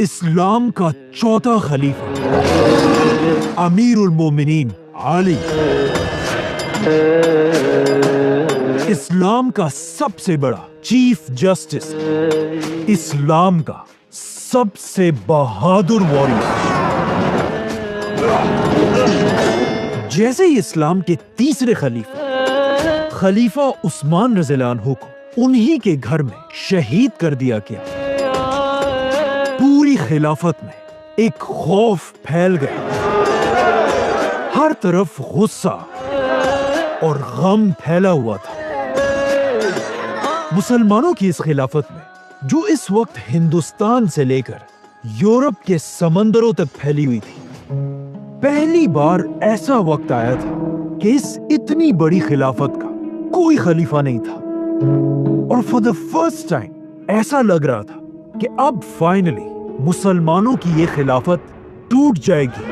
اسلام کا چوتھا خلیفہ امیر المومنین علی، اسلام کا سب سے بڑا چیف جسٹس، اسلام کا سب سے بہادر واریر، جیسے ہی اسلام کے تیسرے خلیفہ عثمان رضی اللہ عنہ کو انہی کے گھر میں شہید کر دیا گیا، پوری خلافت میں ایک خوف پھیل گیا، ہر طرف غصہ اور غم پھیلا ہوا تھا۔ مسلمانوں کی اس خلافت میں، جو اس وقت ہندوستان سے لے کر یورپ کے سمندروں تک پھیلی ہوئی تھی، پہلی بار ایسا وقت آیا تھا کہ اس اتنی بڑی خلافت کا کوئی خلیفہ نہیں تھا، اور فار دا فرسٹ ٹائم ایسا لگ رہا تھا کہ اب فائنلی مسلمانوں کی یہ خلافت ٹوٹ جائے گی۔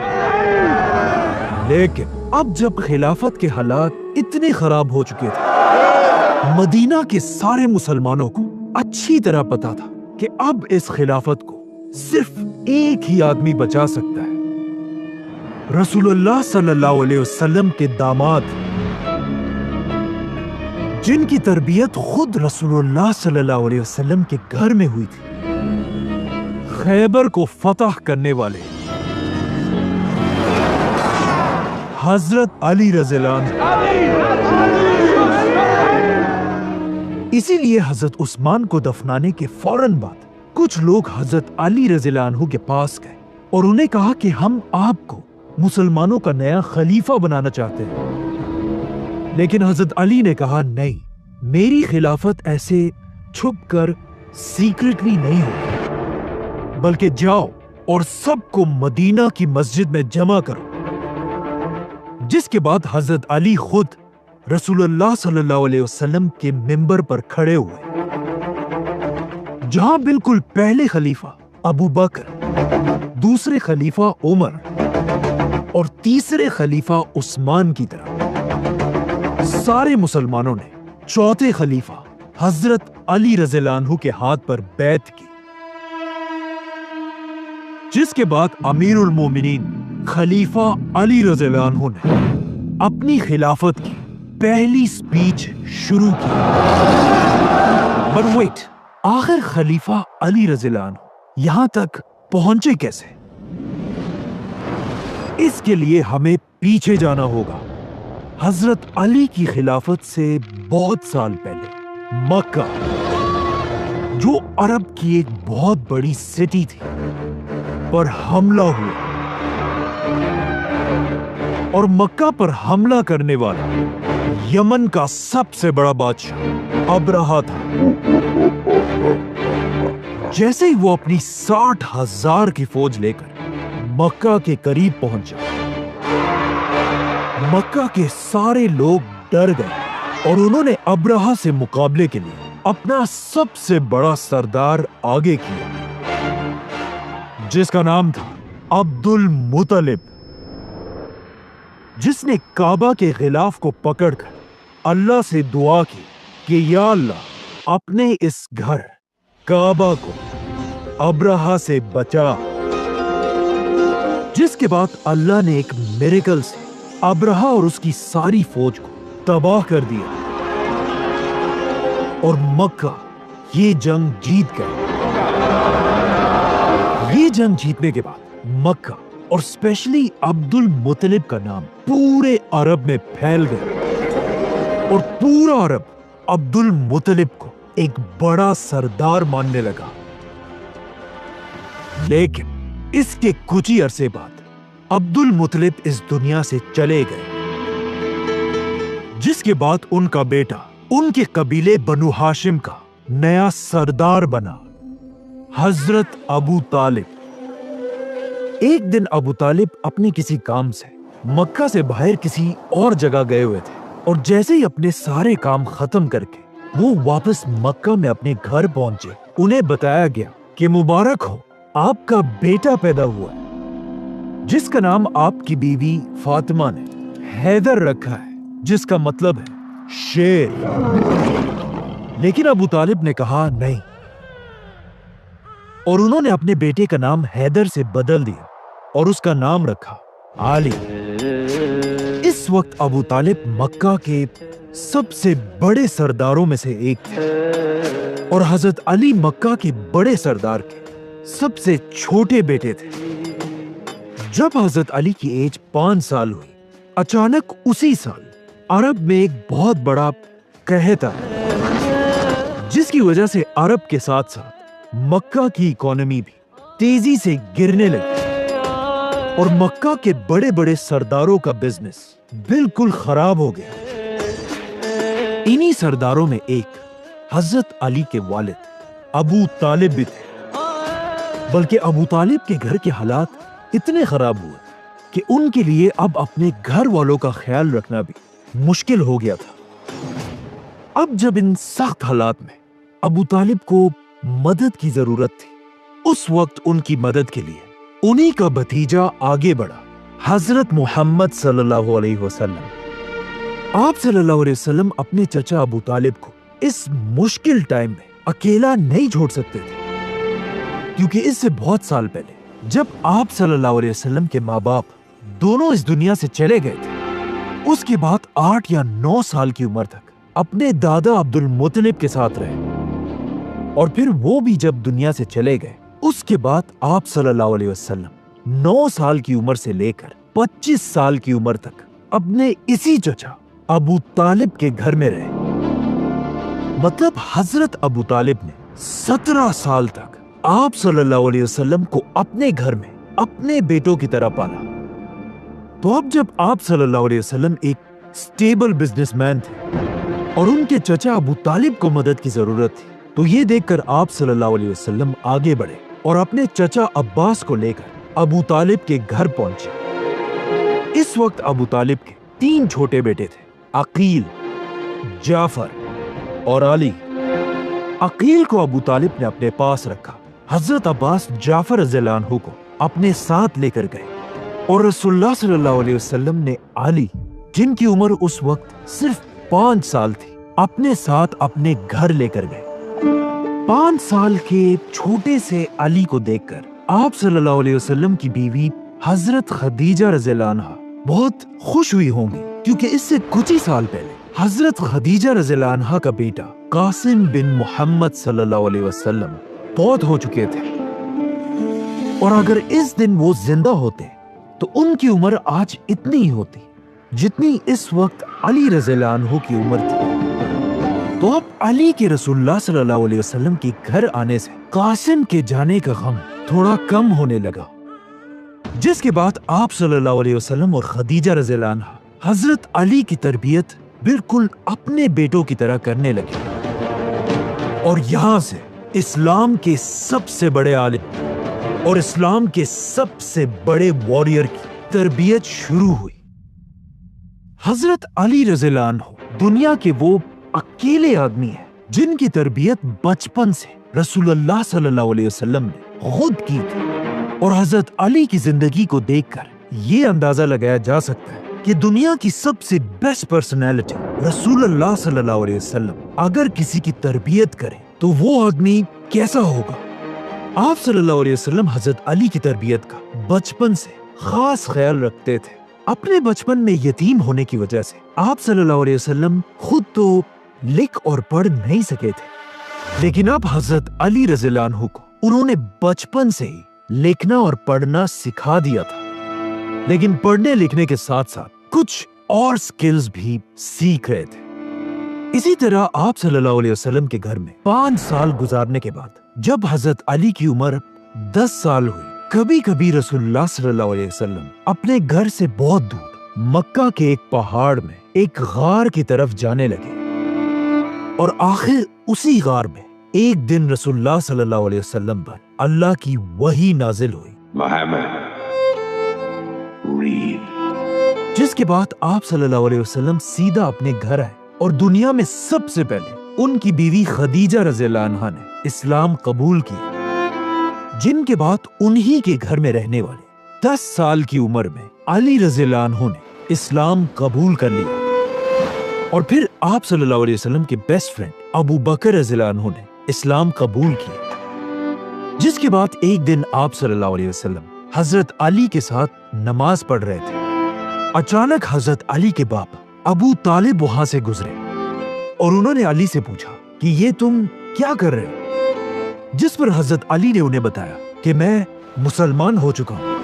لیکن اب جب خلافت کے حالات اتنے خراب ہو چکے تھے، مدینہ کے سارے مسلمانوں کو اچھی طرح پتا تھا کہ اب اس خلافت کو صرف ایک ہی آدمی بچا سکتا ہے، رسول اللہ صلی اللہ علیہ وسلم کے داماد، جن کی تربیت خود رسول اللہ صلی اللہ علیہ وسلم کے گھر میں ہوئی تھی، خیبر کو فتح کرنے والے حضرت علی رضی اللہ عنہ۔ اسی لیے حضرت عثمان کو دفنانے کے فوراً بعد کچھ لوگ حضرت علی رضی اللہ عنہ کے پاس گئے اور انہیں کہا کہ ہم آپ کو مسلمانوں کا نیا خلیفہ بنانا چاہتے ہیں، لیکن حضرت علی نے کہا نہیں، میری خلافت ایسے چھپ کر سیکرٹلی نہیں ہوگی، بلکہ جاؤ اور سب کو مدینہ کی مسجد میں جمع کرو۔ جس کے بعد حضرت علی خود رسول اللہ صلی اللہ علیہ وسلم کے ممبر پر کھڑے ہوئے، جہاں بالکل پہلے خلیفہ ابو بکر، دوسرے خلیفہ عمر اور تیسرے خلیفہ عثمان کی طرح سارے مسلمانوں نے چوتھے خلیفہ حضرت علی رضی اللہ عنہ کے ہاتھ پر بیعت کی، جس کے بعد امیر المومنین خلیفہ علی رضی اللہ عنہ نے اپنی خلافت کی پہلی سپیچ شروع کی۔ بٹ ویٹ، آخر خلیفہ علی رضی اللہ عنہ یہاں تک پہنچے کیسے؟ اس کے لیے ہمیں پیچھے جانا ہوگا، حضرت علی کی خلافت سے بہت سال پہلے مکہ، جو عرب کی ایک بہت بڑی سٹی تھی، پر حملہ ہوا، اور مکہ پر حملہ کرنے والا یمن کا سب سے بڑا بادشاہ ابرہہ تھا۔ جیسے ہی وہ اپنی 60,000 کی فوج لے کر مکہ کے قریب پہنچا، مکہ کے سارے لوگ ڈر گئے اور انہوں نے ابرہہ سے مقابلے کے لیے اپنا سب سے بڑا سردار آگے کیا، جس کا نام تھا عبد المطلب، جس نے کعبہ کے غلاف کو پکڑ کر اللہ سے دعا کی کہ یا اللہ اپنے اس گھر کعبہ کو ابرہہ سے بچا، جس کے بعد اللہ نے ایک میریکل سے ابرہہ اور اس کی ساری فوج کو تباہ کر دیا، اور مکہ یہ جنگ جیت گئے۔ یہ جنگ جیتنے کے بعد مکہ اور اسپیشلی عبد المطلب کا نام پورے عرب میں پھیل گیا، اور پورا عرب عبد المطلب کو ایک بڑا سردار ماننے لگا۔ لیکن اس کے کچھ ہی عرصے بعد عبد المطلب اس دنیا سے چلے گئے، جس کے بعد ان کا بیٹا ان کے قبیلے بنو ہاشم کا نیا سردار بنا، حضرت ابو طالب۔ ایک دن ابو طالب اپنے کسی کام سے مکہ سے باہر کسی اور جگہ گئے ہوئے تھے، اور جیسے ہی اپنے سارے کام ختم کر کے وہ واپس مکہ میں اپنے گھر پہنچے، انہیں بتایا گیا کہ مبارک ہو، آپ کا بیٹا پیدا ہوا ہے، جس کا نام آپ کی بیوی فاطمہ نے حیدر رکھا ہے، جس کا مطلب ہے شیر۔ لیکن ابو طالب نے کہا نہیں، اور انہوں نے اپنے بیٹے کا نام حیدر سے بدل دیا اور اس کا نام رکھا علی۔ اس وقت ابو طالب مکہ کے سب سے بڑے سرداروں میں سے ایک تھے اور حضرت علی مکہ کے بڑے سردار کے سب سے چھوٹے بیٹے تھے۔ جب حضرت علی کی ایج 5 سال ہوئی، اچانک اسی سال عرب میں ایک بہت بڑا قحط آیا، جس کی وجہ سے عرب کے ساتھ ساتھ مکہ کی اکانومی بھی تیزی سے گرنے لگی اور مکہ کے بڑے بڑے سرداروں کا بزنس بالکل خراب ہو گیا۔ انہی سرداروں میں ایک حضرت علی کے والد ابو طالب بھی تھے، بلکہ ابو طالب کے گھر کے حالات اتنے خراب ہوئے کہ ان کے لیے اب اپنے گھر والوں کا خیال رکھنا بھی مشکل ہو گیا تھا۔ اب جب ان سخت حالات میں ابو طالب کو مدد کی ضرورت تھی، اس وقت ان کی مدد کے لیے انہی کا بھتیجا آگے بڑھا، حضرت محمد صلی اللہ علیہ وسلم۔ آپ صلی اللہ علیہ وسلم اپنے چچا ابو طالب کو اس مشکل ٹائم میں اکیلا نہیں چھوڑ سکتے تھے، کیونکہ اس سے بہت سال پہلے جب آپ صلی اللہ علیہ وسلم کے ماں باپ دونوں اس دنیا سے چلے گئے تھے، اس کے بعد 8 یا 9 سال کی عمر تک اپنے دادا عبد المطلب کے ساتھ رہے، اور پھر وہ بھی جب دنیا سے چلے گئے، اس کے بعد آپ صلی اللہ علیہ وسلم 9 سال کی عمر سے لے کر 25 سال کی عمر تک اپنے اسی چچا ابو طالب کے گھر میں رہے۔ مطلب حضرت ابو طالب نے 17 سال تک آپ صلی اللہ علیہ وسلم کو اپنے گھر میں اپنے بیٹوں کی طرح پالا۔ تو اب جب آپ صلی اللہ علیہ وسلم ایک سٹیبل بزنس مین تھے اور ان کے چچا ابو طالب کو مدد کی ضرورت تھی، تو یہ دیکھ کر آپ صلی اللہ علیہ وسلم آگے بڑھے اور اپنے چچا عباس کو لے کر ابو طالب کے گھر پہنچے۔ اس وقت ابو طالب کے 3 چھوٹے بیٹے تھے، عقیل، جعفر اور علی۔ عقیل کو ابو طالب نے اپنے پاس رکھا۔ حضرت عباس جعفر رضی اللہ عنہ کو اپنے ساتھ لے کر گئے اور رسول اللہ صلی اللہ علیہ وسلم نے علی، جن کی عمر اس وقت صرف 5 سال تھی، اپنے ساتھ اپنے گھر لے کر گئے۔ 5 سال کے چھوٹے سے علی کو دیکھ کر آپ صلی اللہ علیہ وسلم کی بیوی حضرت خدیجہ رضی اللہ عنہ بہت خوش ہوئی ہوں گی، کیونکہ اس سے کچھ ہی سال پہلے حضرت خدیجہ رضی اللہ عنہ کا بیٹا قاسم بن محمد صلی اللہ علیہ وسلم فوت ہو چکے تھے، اور اگر اس دن وہ زندہ ہوتے تو ان کی عمر آج اتنی ہی ہوتی جتنی اس وقت علی رضی اللہ عنہ کی عمر تھی۔ تو اب علی کے رسول اللہ صلی اللہ علیہ وسلم کے گھر آنے سے قاسم کے جانے کا غم تھوڑا کم ہونے لگا، جس کے بعد آپ صلی اللہ علیہ وسلم اور خدیجہ رضی اللہ عنہ حضرت علی کی تربیت بالکل اپنے بیٹوں کی طرح کرنے لگے، اور یہاں سے اسلام کے سب سے بڑے عالم اور اسلام کے سب سے بڑے واریر کی تربیت شروع ہوئی۔ حضرت علی رضی اللہ عنہ دنیا کے وہ اکیلے آدمی ہیں جن کی تربیت بچپن سے رسول اللہ صلی اللہ علیہ وسلم نے خود کی تھی، اور حضرت علی کی زندگی کو دیکھ کر یہ اندازہ لگایا جا سکتا ہے کہ دنیا کی سب سے بیسٹ پرسنالٹی رسول اللہ صلی اللہ علیہ وسلم اگر کسی کی تربیت کرے تو وہ آدمی کیسا ہوگا۔ آپ صلی اللہ علیہ وسلم حضرت علی کی تربیت کا بچپن سے خاص خیال رکھتے تھے۔ اپنے بچپن میں یتیم ہونے کی وجہ سے آپ صلی اللہ علیہ وسلم خود تو لکھ اور پڑھ نہیں سکے تھے، لیکن اب حضرت علی رضی اللہ عنہ کو انہوں نے بچپن سے ہی لکھنا اور پڑھنا سکھا دیا تھا، لیکن پڑھنے لکھنے کے ساتھ ساتھ کچھ اور سکلز بھی سیکھ رہے تھے۔ اسی طرح آپ صلی اللہ علیہ وسلم کے گھر میں 5 سال گزارنے کے بعد جب حضرت علی کی عمر 10 سال ہوئی، کبھی کبھی رسول اللہ صلی اللہ علیہ وسلم اپنے گھر سے بہت دور مکہ کے ایک پہاڑ میں ایک غار کی طرف جانے لگے، اور آخر اسی غار میں ایک دن رسول اللہ صلی اللہ علیہ وسلم پر اللہ کی وحی نازل ہوئی، جس کے بعد آپ صلی اللہ علیہ وسلم سیدھا اپنے گھر آئے اور دنیا میں سب سے پہلے ان کی بیوی خدیجہ رضی اللہ عنہا نے اسلام قبول کیا، جن کے بعد انہی کے گھر میں رہنے والے 10 سال کی عمر میں علی رضی اللہ عنہ نے اسلام قبول کر لیا، اور پھر آپ صلی اللہ علیہ وسلم کے بیسٹ فرینڈ ابو بکر رضی اللہ عنہ نے اسلام قبول کیا۔ جس کے بعد ایک دن آپ صلی اللہ علیہ وسلم حضرت علی کے ساتھ نماز پڑھ رہے تھے۔ اچانک حضرت علی کے باپ ابو طالب وہاں سے گزرے اور انہوں نے علی سے پوچھا کہ یہ تم کیا کر رہے ہو؟ جس پر حضرت علی نے انہیں بتایا کہ میں مسلمان ہو چکا ہوں۔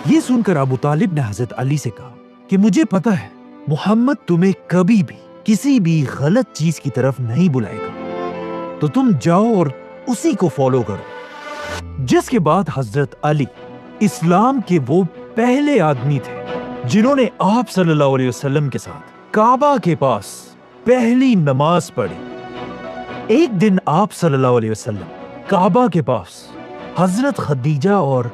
یہ سن کر ابو طالب نے حضرت علی سے کہا کہ مجھے پتا ہے محمد تمہیں کبھی بھی کسی بھی غلط چیز کی طرف نہیں بلائے گا، تو تم جاؤ اور اسی کو فالو کرو۔ جس کے بعد حضرت علی اسلام کے وہ پہلے آدمی تھے جنہوں نے آپ صلی اللہ علیہ وسلم کے ساتھ کعبہ کے پاس پہلی نماز پڑھی۔ ایک دن آپ صلی اللہ علیہ وسلم کعبہ کے پاس حضرت خدیجہ اور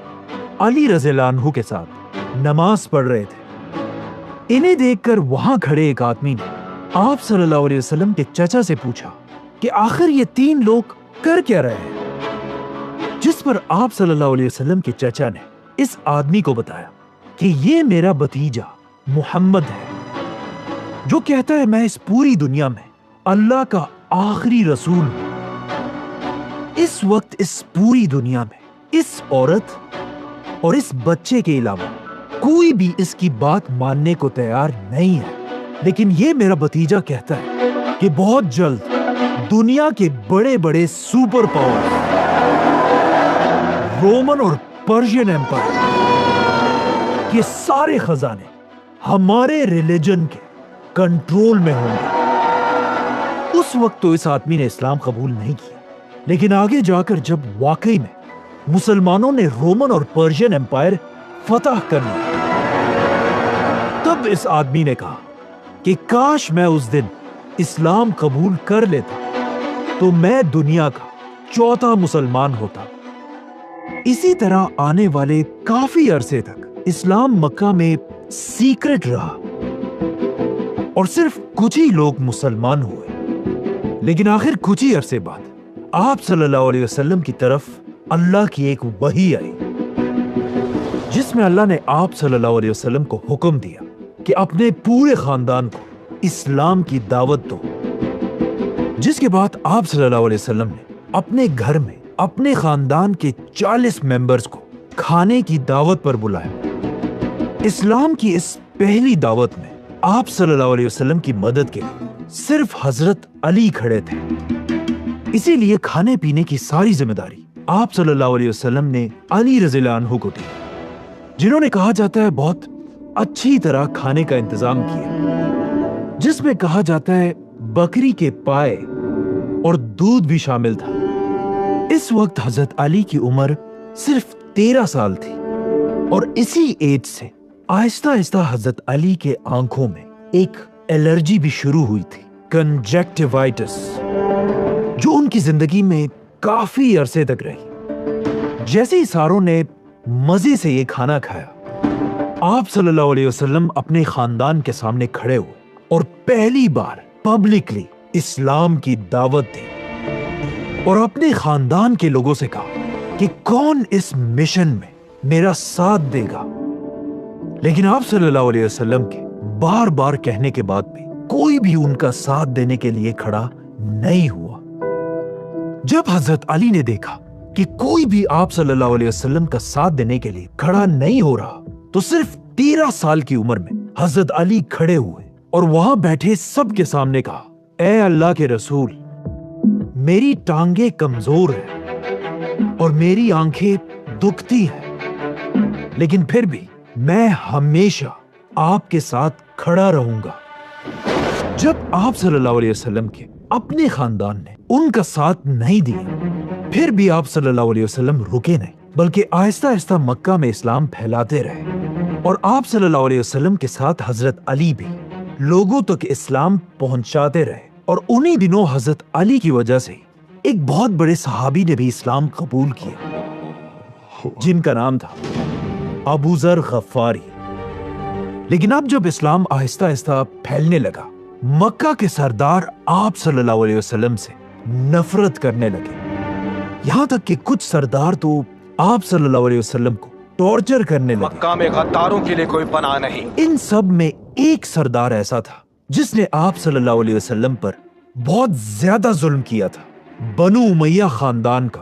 علی رضی اللہ عنہ کے ساتھ نماز پڑھ رہے تھے۔ انہیں دیکھ کر وہاں کھڑے ایک آدمی نے آپ صلی اللہ علیہ وسلم کے چچا سے پوچھا کہ آخر یہ تین لوگ کر کیا رہے ہیں؟ جس پر آپ صلی اللہ علیہ وسلم کے چچا نے اس آدمی کو بتایا کہ یہ میرا بھتیجا محمد ہے، جو کہتا ہے میں اس پوری دنیا میں اللہ کا آخری رسول ہوں۔ اس وقت اس پوری دنیا میں اس عورت اور اس بچے کے علاوہ کوئی بھی اس کی بات ماننے کو تیار نہیں ہے، لیکن یہ میرا بھتیجا کہتا ہے کہ بہت جلد دنیا کے بڑے بڑے سپر پاور رومن اور پرشین ایمپائر کے سارے خزانے ہمارے ریلیجن کے کنٹرول میں ہوں گے۔ اس وقت تو اس آدمی نے اسلام قبول نہیں کیا، لیکن آگے جا کر جب واقعی میں مسلمانوں نے رومن اور پرشین ایمپائر فتح کر لیا، تب اس آدمی نے کہا کہ کاش میں اس دن اسلام قبول کر لیتا تو میں دنیا کا چوتھا مسلمان ہوتا۔ اسی طرح آنے والے کافی عرصے تک اسلام مکہ میں سیکرٹ رہا اور صرف کچھ ہی لوگ مسلمان ہوئے، لیکن آخر کچھ ہی عرصے بعد آپ صلی اللہ علیہ وسلم کی طرف اللہ کی ایک وحی آئی، جس میں اللہ نے آپ صلی اللہ علیہ وسلم کو حکم دیا کہ اپنے پورے خاندان کو اسلام کی دعوت دو۔ جس کے بعد آپ صلی اللہ علیہ وسلم نے اپنے گھر میں اپنے خاندان کے 40 ممبرز کو کھانے کی دعوت پر بلایا۔ اسلام کی اس پہلی دعوت میں آپ صلی اللہ علیہ وسلم کی مدد کے لیے صرف حضرت علی کھڑے تھے، اسی لیے کھانے پینے کی ساری ذمہ داری آپ صلی اللہ علیہ وسلم نے علی رضی اللہ عنہ کو دی، جنہوں نے کہا جاتا ہے بہت اچھی طرح کھانے کا انتظام کیا، جس میں کہا جاتا ہے بکری کے پائے اور دودھ بھی شامل تھا۔ اس وقت حضرت علی کی عمر صرف 13 سال تھی، اور اسی ایج سے آہستہ آہستہ حضرت علی کے آنکھوں میں ایک الرجی بھی شروع ہوئی تھی، کنجکٹیوائٹس، جو ان کی زندگی میں کافی عرصے تک رہی۔ جیسے ہی ساروں نے مزے سے یہ کھانا کھایا، آپ صلی اللہ علیہ وسلم اپنے خاندان کے سامنے کھڑے ہوئے اور پہلی بار پبلکلی اسلام کی دعوت دی، اور اپنے خاندان کے لوگوں سے کہا کہ کون اس مشن میں میرا ساتھ دے گا۔ لیکن آپ صلی اللہ علیہ وسلم کے بار بار کہنے کے بعد بھی کوئی بھی ان کا ساتھ دینے کے لیے کھڑا نہیں ہوا۔ جب حضرت علی نے دیکھا کہ کوئی بھی آپ صلی اللہ علیہ وسلم کا ساتھ دینے کے لیے کھڑا نہیں ہو رہا، تو صرف 13 سال کی عمر میں حضرت علی کھڑے ہوئے اور وہاں بیٹھے سب کے سامنے کہا، اے اللہ کے رسول، میری ٹانگیں کمزور ہیں اور میری آنکھیں دکھتی ہیں، لیکن پھر بھی میں ہمیشہ آپ کے ساتھ کھڑا رہوں گا۔ جب آپ صلی اللہ علیہ وسلم کے اپنے خاندان نے ان کا ساتھ نہیں دیا، پھر بھی آپ صلی اللہ علیہ وسلم رکے نہیں، بلکہ آہستہ آہستہ مکہ میں اسلام پھیلاتے رہے، اور آپ صلی اللہ علیہ وسلم کے ساتھ حضرت علی بھی لوگوں تک اسلام پہنچاتے رہے۔ اور انہی دنوں حضرت علی کی وجہ سے ایک بہت بڑے صحابی نے بھی اسلام قبول کیا، جن کا نام تھا ابو ذر غفاری۔ لیکن اب جب اسلام آہستہ آہستہ پھیلنے لگا، مکہ کے سردار آپ صلی اللہ علیہ وسلم سے نفرت کرنے لگے، یہاں تک کہ کچھ سردار تو آپ صلی اللہ علیہ وسلم کو ٹارچر کرنے لگے۔ مکہ میں غداروں کے لیے کوئی پناہ نہیں۔ ان سب میں ایک سردار ایسا تھا جس نے آپ صلی اللہ علیہ وسلم پر بہت زیادہ ظلم کیا تھا، بنو امیہ خاندان کا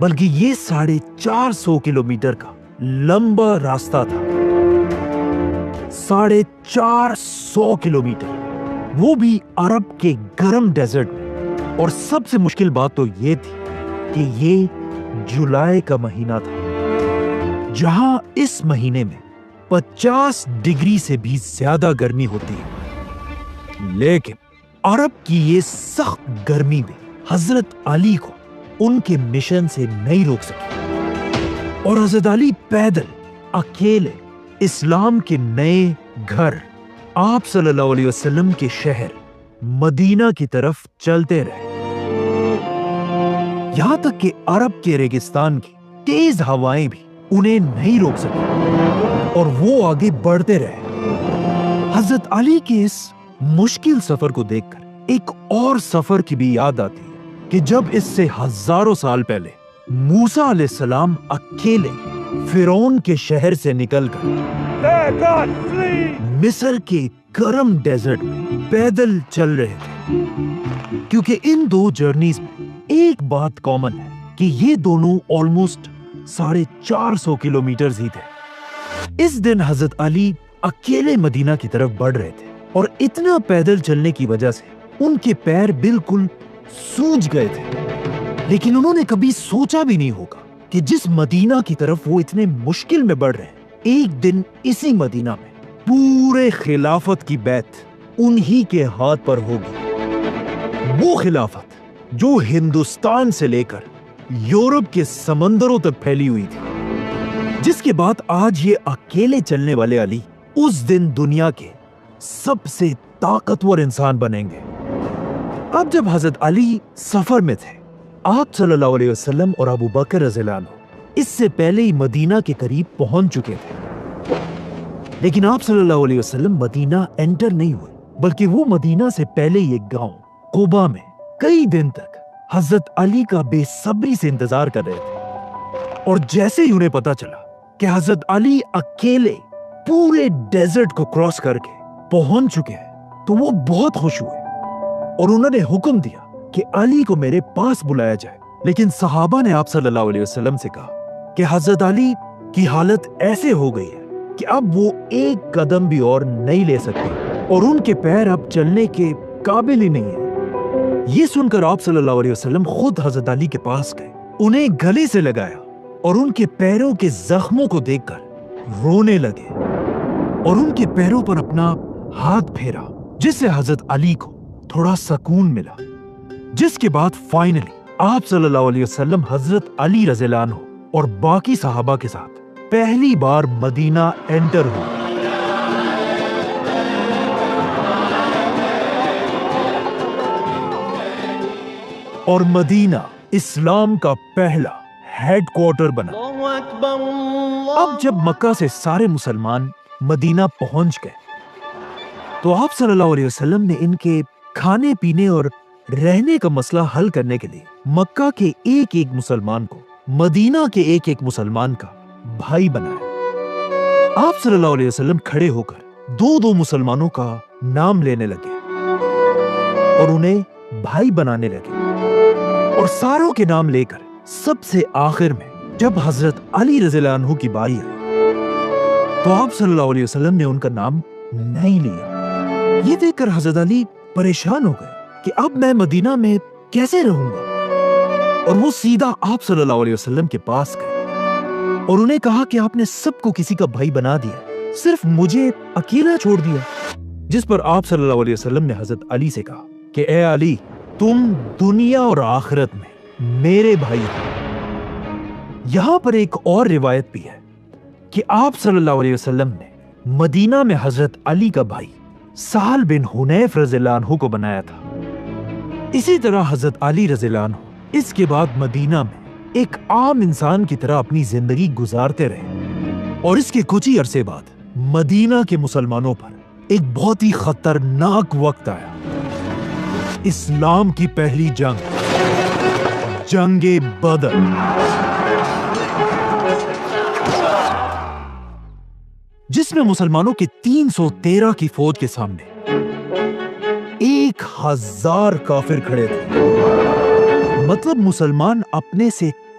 بلکہ یہ 450 کلومیٹر کا لمبا راستہ تھا۔ 450 کلومیٹر، وہ بھی عرب کے گرم ڈیزرٹ میں۔ اور سب سے مشکل بات تو یہ تھی کہ یہ جولائی کا مہینہ تھا، جہاں اس مہینے میں 50 ڈگری سے بھی زیادہ گرمی ہوتی ہے۔ لیکن عرب کی یہ سخت گرمی بھی حضرت علی کو ان کے مشن سے نہیں روک سکی، اور حضرت علی پیدل اکیلے اسلام کے نئے گھر آپ صلی اللہ علیہ وسلم کے شہر مدینہ کی طرف چلتے رہے، یہاں تک کہ عرب کے ریگستان کی تیز ہوائیں بھی انہیں نہیں روک سکی اور وہ آگے بڑھتے رہے۔ حضرت علی کے اس مشکل سفر کو دیکھ کر ایک اور سفر کی بھی یاد آتی ہے کہ جب اس سے ہزاروں سال پہلے موسیٰ علیہ السلام اکیلے فرعون کے شہر سے نکل کر مصر کے گرم ڈیزرٹ میں پیدل چل رہے تھے، کیونکہ ان دو جرنیز میں ایک بات کامن ہے کہ یہ دونوں آلموسٹ 450 کلومیٹرز ہی تھے۔ اس دن حضرت علی اکیلے مدینہ کی طرف بڑھ رہے تھے، اور اتنا پیدل چلنے کی وجہ سے ان کے پیر بالکل سوج گئے تھے، لیکن انہوں نے کبھی سوچا بھی نہیں ہوگا کہ جس مدینہ کی طرف وہ اتنے مشکل میں بڑھ رہے ہیں، ایک دن اسی مدینہ میں پورے خلافت کی بیعت انہی کے ہاتھ پر ہوگی۔ وہ خلافت جو ہندوستان سے لے کر یورپ کے سمندروں تک پھیلی ہوئی تھی، جس کے بعد آج یہ اکیلے چلنے والے علی اس دن دنیا کے سب سے طاقتور انسان بنیں گے۔ اب جب حضرت علی سفر میں تھے، آپ صلی اللہ علیہ وسلم اور ابو بکر رضی اللہ عنہ اس سے پہلے ہی مدینہ کے قریب پہنچ چکے تھے، لیکن آپ صلی اللہ علیہ وسلم مدینہ انٹر نہیں ہوئے، بلکہ وہ مدینہ سے پہلے ہی ایک گاؤں قبا میں کئی دن تک حضرت علی کا بے صبری سے انتظار کر رہے تھے۔ اور جیسے ہی انہیں پتا چلا کہ حضرت علی اکیلے پورے ڈیزرٹ کو کراس کر کے پہنچ چکے ہیں، تو وہ بہت خوش ہوئے اور انہوں نے حکم دیا کہ علی کو میرے پاس بلایا جائے۔ لیکن صحابہ نے آپ صلی اللہ علیہ وسلم سے کہا کہ حضرت علی کی حالت ایسے ہو گئی ہے کہ اب وہ ایک قدم بھی اور نہیں لے سکتے، اور ان کے پیر اب چلنے کے قابل ہی نہیں ہیں۔ یہ سن کر آپ صلی اللہ علیہ وسلم خود حضرت علی کے پاس گئے، انہیں گلے سے لگایا اور ان کے پیروں کے زخموں کو دیکھ کر رونے لگے، اور ان کے پیروں پر اپنا ہاتھ پھیرا، جس سے حضرت علی کو تھوڑا سکون ملا۔ جس کے بعد فائنلی آپ صلی اللہ علیہ وسلم حضرت علی رضی اللہ عنہ اور باقی صحابہ کے ساتھ پہلی بار مدینہ انٹر ہوئے۔ اور مدینہ اسلام کا پہلا ہیڈ کوارٹر بنا۔ اب جب مکہ سے سارے مسلمان مدینہ پہنچ گئے تو آپ صلی اللہ علیہ وسلم نے ان کے کھانے پینے اور رہنے کا مسئلہ حل کرنے کے لیے مکہ کے ایک ایک مسلمان کو مدینہ کے ایک ایک مسلمان کا بھائی بنایا۔ آپ صلی اللہ علیہ وسلم کھڑے ہو کر دو دو مسلمانوں کا نام لینے لگے اور انہیں بھائی بنانے لگے، اور ساروں کے نام لے کر سب سے آخر میں جب حضرت علی رضی اللہ عنہ کی باری آئی تو آپ صلی اللہ علیہ وسلم نے ان کا نام نہیں لیا۔ یہ دیکھ کر حضرت علی پریشان ہو گئے کہ اب میں مدینہ میں کیسے رہوں گا، اور وہ سیدھا آپ صلی اللہ علیہ وسلم کے پاس گئے اور انہیں کہا کہ آپ نے سب کو کسی کا بھائی بنا دیا، صرف مجھے اکیلا چھوڑ دیا۔ جس پر آپ صلی اللہ علیہ وسلم نے حضرت علی سے کہا کہ اے علی، تم دنیا اور آخرت میں میرے بھائی ہو۔ یہاں پر ایک اور روایت بھی ہے کہ آپ صلی اللہ علیہ وسلم نے مدینہ میں حضرت علی کا بھائی سہل بن حنیف رضی اللہ عنہ کو بنایا تھا۔ اسی طرح حضرت علی رضی اللہ عنہ اس کے بعد مدینہ میں ایک عام انسان کی طرح اپنی زندگی گزارتے رہے، اور اس کے کچھ ہی عرصے بعد مدینہ کے مسلمانوں پر ایک بہت ہی خطرناک وقت آیا۔ اسلام کی پہلی جنگ، جنگ بدر۔ جس میں مسلمانوں کے 313 کی فوج کے سامنے 1000 کافر کھڑے تھے۔ مطلب مسلمان اپنے سے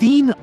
3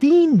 3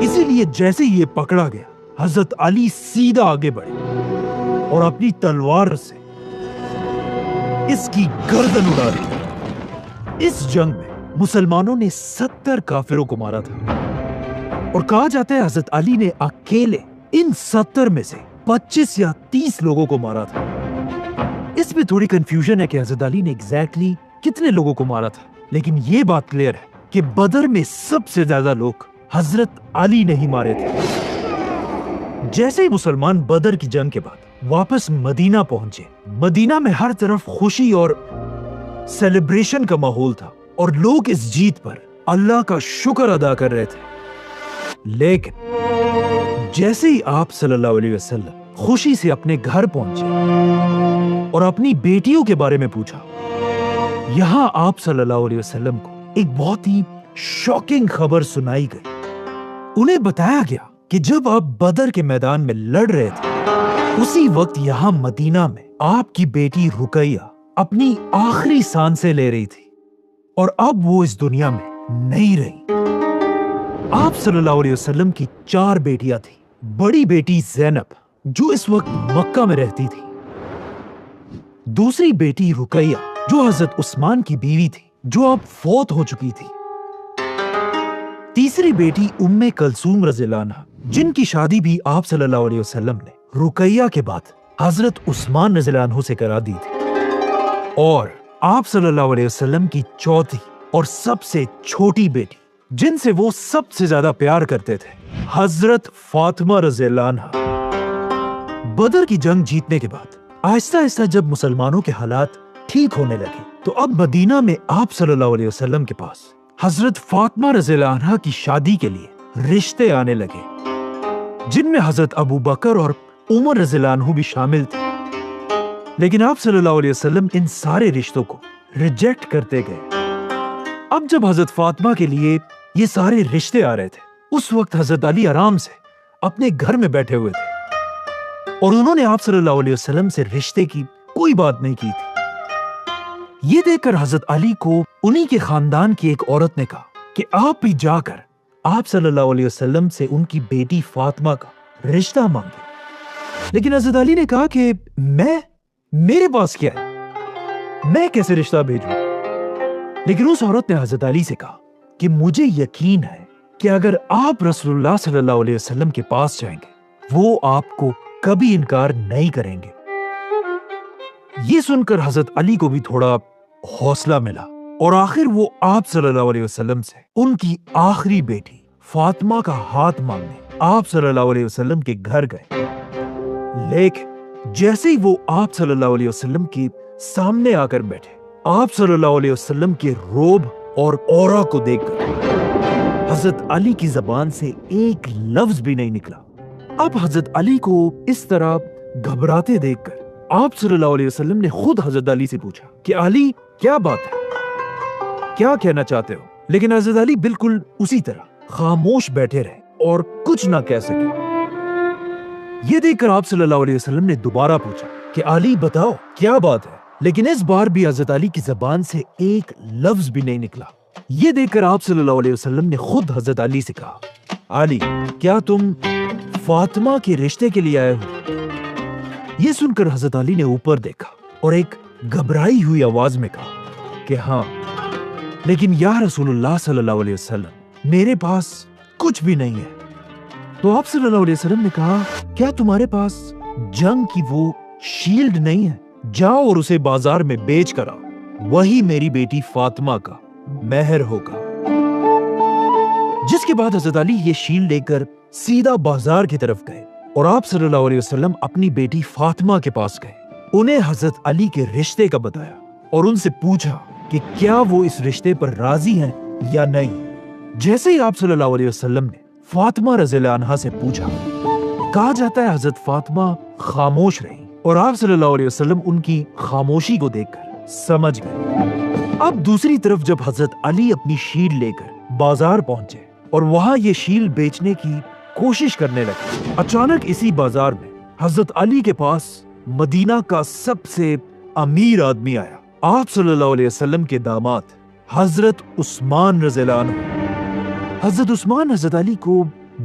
اسی لیے جیسے یہ پکڑا گیا حضرت علی سیدھا آگے بڑھے اور اپنی تلوار سے اس کی گردن اڑا دی۔ اس جنگ میں مسلمانوں نے 70 کافروں کو مارا تھا اور کہا جاتا ہے حضرت علی نے اکیلے ان 70 میں سے 25 یا 30 لوگوں کو مارا تھا۔ اس میں تھوڑی کنفیوژن ہے کہ حضرت علی نے ایگزیکٹلی کتنے لوگوں کو مارا تھا، لیکن یہ بات کلیئر ہے کہ بدر میں سب سے زیادہ لوگ حضرت علی نے ہی مارے تھے۔ جیسے ہی مسلمان بدر کی جنگ کے بعد واپس مدینہ پہنچے، مدینہ میں ہر طرف خوشی اور سیلیبریشن کا ماحول تھا اور لوگ اس جیت پر اللہ کا شکر ادا کر رہے تھے۔ لیکن جیسے ہی آپ صلی اللہ علیہ وسلم خوشی سے اپنے گھر پہنچے اور اپنی بیٹیوں کے بارے میں پوچھا، یہاں آپ صلی اللہ علیہ وسلم کو ایک بہت ہی شاکنگ خبر سنائی گئی۔ انہیں بتایا گیا کہ جب آپ بدر کے میدان میں لڑ رہے تھے، اسی وقت یہاں مدینہ میں آپ کی بیٹی رقیہ اپنی آخری سانسیں لے رہی تھی اور اب وہ اس دنیا میں نہیں رہی۔ آپ صلی اللہ علیہ وسلم کی 4 بیٹیاں تھیں۔ بڑی بیٹی زینب جو اس وقت مکہ میں رہتی تھی، دوسری بیٹی رقیہ جو حضرت عثمان کی بیوی تھی جو اب فوت ہو چکی تھی، تیسری بیٹی ام کلثوم رضی اللہ عنہا جن کی شادی بھی آپ صلی اللہ علیہ وسلم نے رقیہ کے بعد حضرت عثمان رضی اللہ عنہ سے کرا دی تھی، اور آپ صلی اللہ علیہ وسلم کی چوتھی اور سب سے چھوٹی بیٹی جن سے وہ سب سے زیادہ پیار کرتے تھے، حضرت فاطمہ رضی اللہ عنہا۔ بدر کی جنگ جیتنے کے بعد آہستہ آہستہ جب مسلمانوں کے حالات ٹھیک ہونے لگے تو اب مدینہ میں آپ صلی اللہ علیہ وسلم کے پاس حضرت فاطمہ رضی اللہ عنہا کی شادی کے لیے رشتے آنے لگے، جن میں حضرت ابو بکر اور عمر رضی اللہ عنہ بھی شامل تھے۔ لیکن آپ صلی اللہ علیہ وسلم ان سارے رشتوں کو ریجیکٹ کرتے گئے۔ اب جب حضرت فاطمہ کے لیے یہ سارے رشتے آ رہے تھے، اس وقت حضرت علی آرام سے اپنے گھر میں بیٹھے ہوئے تھے اور انہوں نے آپ صلی اللہ علیہ وسلم سے رشتے کی کوئی بات نہیں کی تھی۔ یہ دیکھ کر حضرت علی کو انہی کے خاندان کی ایک عورت نے کہا کہ آپ بھی جا کر آپ صلی اللہ علیہ وسلم سے ان کی بیٹی فاطمہ کا رشتہ مانگے۔ لیکن حضرت علی نے کہا کہ میرے پاس کیا ہے، میں کیسے رشتہ بھیجوں؟ لیکن اس عورت نے حضرت علی سے کہا کہ مجھے یقین ہے کہ اگر آپ رسول اللہ صلی اللہ علیہ وسلم کے پاس جائیں گے، وہ آپ کو کبھی انکار نہیں کریں گے۔ یہ سن کر حضرت علی کو بھی تھوڑا حوصلہ ملا اور آخر وہ آپ صلی اللہ علیہ وسلم سے ان کی آخری بیٹی فاطمہ کا ہاتھ مانگنے آپ صلی اللہ علیہ وسلم کے گھر گئے۔ لیکن جیسے ہی وہ آپ صلی اللہ علیہ وسلم کے سامنے آ کر بیٹھے، آپ صلی اللہ علیہ وسلم کے روب اور اورا کو دیکھ کر حضرت علی کی زبان سے ایک لفظ بھی نہیں نکلا۔ اب حضرت علی کو اس طرح گھبراتے دیکھ کر آپ صلی اللہ علیہ وسلم نے خود حضرت علی سے پوچھا کہ علی کیا بات ہے، کیا کہنا چاہتے ہو؟ لیکن حضرت علی بالکل اسی طرح خاموش بیٹھے رہے اور کچھ نہ کہہ سکے۔ یہ دیکھ کر آپ صلی اللہ علیہ وسلم نے دوبارہ پوچھا کہ علی بتاؤ کیا بات ہے، لیکن اس بار بھی حضرت علی کی زبان سے ایک لفظ بھی نہیں نکلا۔ یہ دیکھ کر آپ صلی اللہ علیہ وسلم نے خود حضرت علی سے کہا، علی کیا تم فاطمہ کے رشتے کے لیے آئے ہو؟ یہ سن کر حضرت علی نے اوپر دیکھا اور ایک گھبرائی ہوئی آواز میں کہا کہ ہاں، لیکن یا رسول اللہ صلی اللہ علیہ وسلم میرے پاس کچھ بھی نہیں ہے۔ تو آپ صلی اللہ علیہ وسلم نے کہا کیا تمہارے پاس جنگ کی وہ شیلڈ نہیں ہے؟ جاؤ اور اسے بازار میں بیچ کر آؤ، وہی میری بیٹی فاطمہ کا مہر ہوگا۔ جس کے بعد حضرت علی یہ شیلڈ لے کر سیدھا بازار کی طرف گئے اور آپ صلی اللہ علیہ وسلم اپنی بیٹی فاطمہ کے پاس گئے، انہیں حضرت علی کے رشتے کا بتایا اور ان سے پوچھا کہ کیا وہ اس رشتے پر راضی ہیں یا نہیں۔ جیسے ہی آپ صلی اللہ علیہ وسلم نے فاطمہ رضی اللہ عنہا سے پوچھا، کہا جاتا ہے حضرت فاطمہ خاموش رہی اور آپ صلی اللہ علیہ وسلم ان کی خاموشی کو دیکھ کر سمجھ گئے۔ اب دوسری طرف جب حضرت علی اپنی شیل لے کر بازار پہنچے اور وہاں یہ شیل بیچنے کی کوشش کرنے لگے، اچانک اسی بازار میں حضرت علی کے پاس مدینہ کا سب سے امیر آدمی آیا، آپ صلی اللہ علیہ وسلم کے داماد حضرت عثمان رضی اللہ عنہ۔ حضرت عثمان حضرت علی کو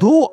2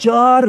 4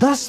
10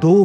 2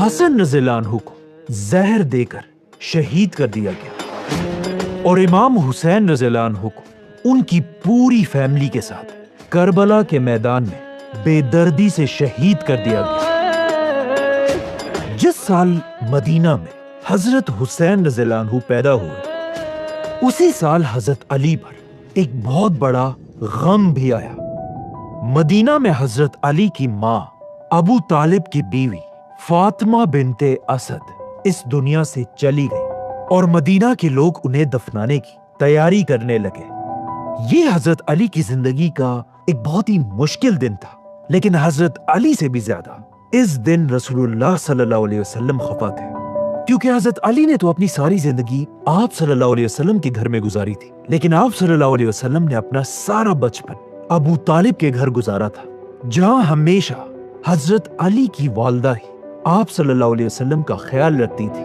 حسن رضی اللہ عنہ کو زہر دے کر شہید کر دیا گیا اور امام حسین رضی اللہ عنہ کو ان کی پوری فیملی کے ساتھ کربلا کے میدان میں بے دردی سے شہید کر دیا گیا۔ جس سال مدینہ میں حضرت حسین رضی اللہ عنہ پیدا ہوئے، اسی سال حضرت علی پر ایک بہت بڑا غم بھی آیا۔ مدینہ میں حضرت علی کی ماں ابو طالب کی بیوی فاطمہ بنت اسد اس دنیا سے چلی گئی اور مدینہ کے لوگ انہیں دفنانے کی تیاری کرنے لگے۔ یہ حضرت علی کی زندگی کا ایک بہت ہی مشکل دن تھا، لیکن حضرت علی سے بھی زیادہ اس دن رسول اللہ صلی اللہ علیہ وسلم خفا تھے، کیونکہ حضرت علی نے تو اپنی ساری زندگی آپ صلی اللہ علیہ وسلم کے گھر میں گزاری تھی، لیکن آپ صلی اللہ علیہ وسلم نے اپنا سارا بچپن ابو طالب کے گھر گزارا تھا، جہاں ہمیشہ حضرت علی کی والدہ ہی آپ صلی اللہ علیہ وسلم کا خیال رکھتی تھی۔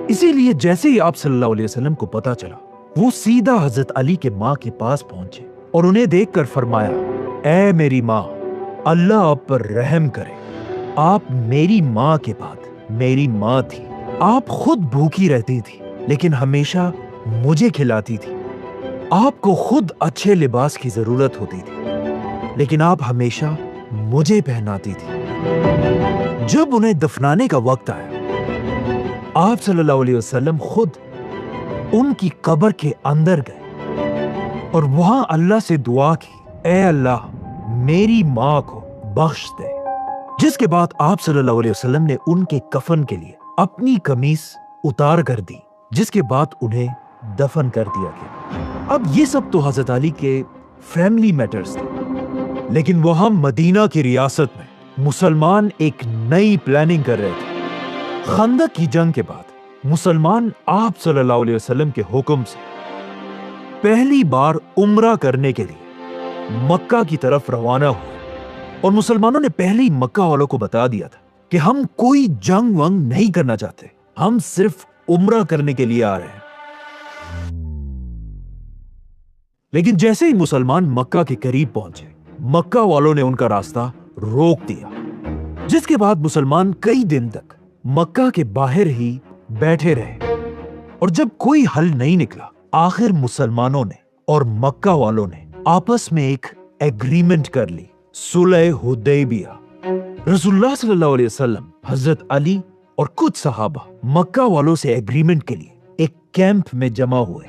اسی لیے جیسے ہی آپ صلی اللہ علیہ وسلم کو پتا چلا، وہ سیدھا حضرت علی کے ماں کے پاس پہنچے اور انہیں دیکھ کر فرمایا، اے میری ماں، اللہ آپ پر رحم کرے، آپ میری ماں کے بعد میری ماں تھی، آپ خود بھوکی رہتی تھی لیکن ہمیشہ مجھے کھلاتی تھی، آپ کو خود اچھے لباس کی ضرورت ہوتی تھی لیکن آپ ہمیشہ مجھے پہناتی تھی۔ جب انہیں دفنانے کا وقت آیا، آپ صلی اللہ علیہ وسلم خود ان کی قبر کے اندر گئے اور وہاں اللہ سے دعا کی، اے اللہ میری ماں کو بخش دے، جس کے بعد آپ صلی اللہ علیہ وسلم نے ان کے کفن کے لیے اپنی قمیص اتار کر دی، جس کے بعد انہیں دفن کر دیا گیا۔ اب یہ سب تو حضرت علی کے فیملی میٹرز تھے، لیکن وہاں مدینہ کی ریاست میں مسلمان ایک نئی پلاننگ کر رہے تھے۔ خندق کی جنگ کے بعد مسلمان آپ صلی اللہ علیہ وسلم کے حکم سے پہلی بار عمرہ کرنے کے لیے مکہ کی طرف روانہ ہوئے، اور مسلمانوں نے پہلے ہی مکہ والوں کو بتا دیا تھا کہ ہم کوئی جنگ ونگ نہیں کرنا چاہتے، ہم صرف عمرہ کرنے کے لیے آ رہے ہیں۔ لیکن جیسے ہی مسلمان مکہ کے قریب پہنچے، مکہ والوں نے ان کا راستہ روک دیا، جس کے بعد مسلمان کئی دن تک مکہ کے باہر ہی بیٹھے رہے، اور جب کوئی حل نہیں نکلا، آخر مسلمانوں نے اور مکہ والوں نے آپس میں ایک ایگریمنٹ کر لی، صلح حدیبیہ۔ رسول اللہ صلی اللہ علیہ وسلم، حضرت علی اور کچھ صحابہ مکہ والوں سے ایگریمنٹ کے لیے ایک کیمپ میں جمع ہوئے۔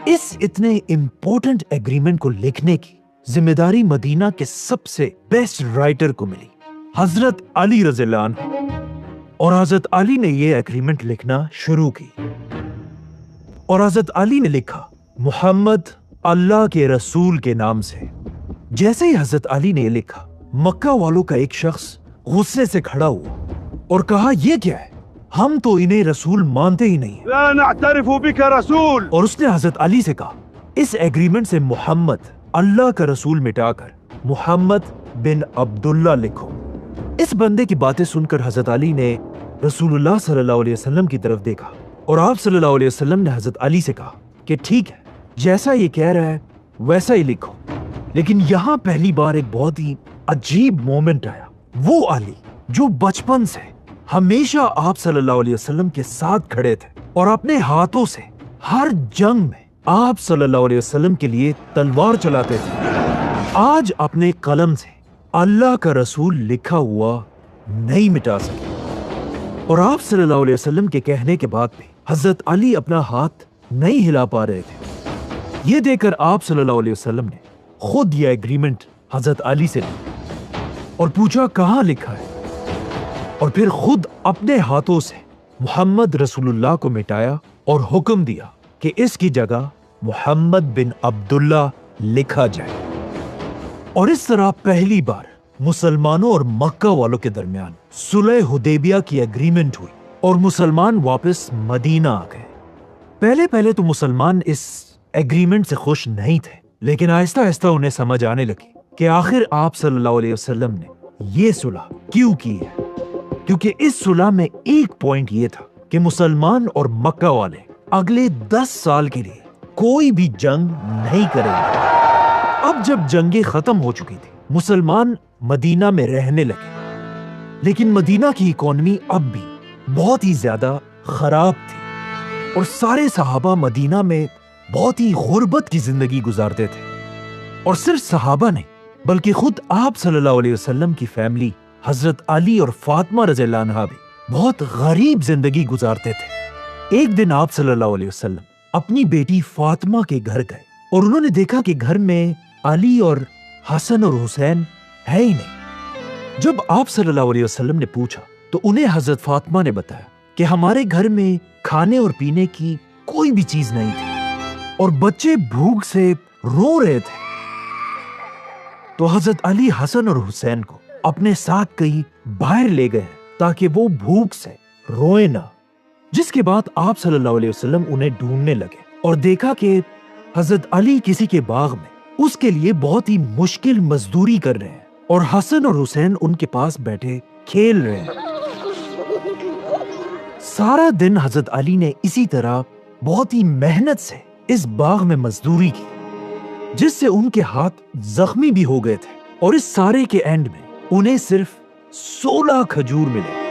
اس اتنے امپورٹنٹ ایگریمنٹ کو لکھنے کی ذمہ داری مدینہ کے سب سے بیسٹ رائٹر کو ملی، حضرت علی رضی اللہ عنہ، اور حضرت علی نے یہ ایگریمنٹ لکھنا شروع کی، اور حضرت علی نے لکھا، محمد اللہ کے رسول کے نام سے۔ جیسے ہی حضرت علی نے یہ لکھا، مکہ والوں کا ایک شخص غصے سے کھڑا ہوا اور کہا، یہ کیا ہے؟ ہم تو انہیں رسول مانتے ہی نہیں ہیں، لا نعترف بك رسول۔ اور اس نے حضرت علی سے کہا، اس ایگریمنٹ سے محمد اللہ کا رسول مٹا کر محمد بن عبداللہ لکھو۔ اس بندے کی باتیں سن کر حضرت علی نے رسول اللہ صلی اللہ علیہ وسلم کی طرف دیکھا، اور آپ صلی اللہ علیہ وسلم نے حضرت علی سے کہا کہ ٹھیک ہے، جیسا یہ کہہ رہا ہے ویسا ہی لکھو۔ لیکن یہاں پہلی بار ایک بہت ہی عجیب مومنٹ آیا۔ وہ علی جو بچپن سے ہمیشہ آپ صلی اللہ علیہ وسلم کے ساتھ کھڑے تھے اور اپنے ہاتھوں سے ہر جنگ میں آپ صلی اللہ علیہ وسلم کے لیے تلوار چلاتے تھے، آج اپنے قلم سے اللہ کا رسول لکھا ہوا نہیں مٹا سکے۔ اور آپ صلی اللہ علیہ وسلم کے کہنے کے بعد بھی حضرت علی اپنا ہاتھ نہیں ہلا پا رہے تھے۔ یہ دیکھ کر آپ صلی اللہ علیہ وسلم نے خود یہ ایگریمنٹ حضرت علی سے لیا اور پوچھا کہاں لکھا ہے، اور پھر خود اپنے ہاتھوں سے محمد رسول اللہ کو مٹایا اور حکم دیا کہ اس کی جگہ محمد بن عبداللہ لکھا جائے۔ اور اس طرح پہلی بار مسلمانوں اور مکہ والوں کے درمیان صلح حدیبیہ کی ایگریمنٹ ہوئی اور مسلمان واپس مدینہ آ گئے۔ پہلے تو مسلمان اس ایگریمنٹ سے خوش نہیں تھے، لیکن آہستہ آہستہ انہیں سمجھ آنے لگی کہ آخر آپ صلی اللہ علیہ وسلم نے یہ صلح کیوں کی ہے، کیونکہ اس صلح میں ایک پوائنٹ یہ تھا کہ مسلمان اور مکہ والے اگلے 10 سال کے لیے کوئی بھی جنگ نہیں کریں گے۔ اب جب جنگیں ختم ہو چکی تھی، مسلمان مدینہ میں رہنے لگے، لیکن مدینہ کی اکانومی اب بھی بہت ہی زیادہ خراب تھی اور سارے صحابہ مدینہ میں بہت ہی غربت کی زندگی گزارتے تھے. اور صرف صحابہ نہیں بلکہ خود آپ صلی اللہ علیہ وسلم کی فیملی حضرت علی اور فاطمہ رضی اللہ عنہا بھی بہت غریب زندگی گزارتے تھے. ایک دن آپ صلی اللہ علیہ وسلم اپنی بیٹی فاطمہ کے گھر گئے اور انہوں نے دیکھا کہ گھر میں علی اور حسن اور حسین ہے ہی نہیں. جب آپ صلی اللہ علیہ وسلم نے پوچھا تو انہیں حضرت فاطمہ نے بتایا کہ ہمارے گھر میں کھانے اور پینے کی کوئی بھی چیز نہیں تھی اور بچے بھوک سے رو رہے تھے. تو حضرت علی حسن اور حسین کو اپنے ساتھ کہیں باہر لے گئے تاکہ وہ بھوک سے روئے نہ. جس کے بعد آپ صلی اللہ علیہ وسلم انہیں ڈھونڈنے لگے اور دیکھا کہ حضرت علی کسی کے باغ میں اس کے لیے بہت ہی مشکل مزدوری کر رہے ہیں اور حسن اور حسین ان کے پاس بیٹھے کھیل رہے ہیں. سارا دن حضرت علی نے اسی طرح بہت ہی محنت سے اس باغ میں مزدوری کی جس سے ان کے ہاتھ زخمی بھی ہو گئے تھے اور اس سارے کے اینڈ میں انہیں صرف 16 کھجور ملے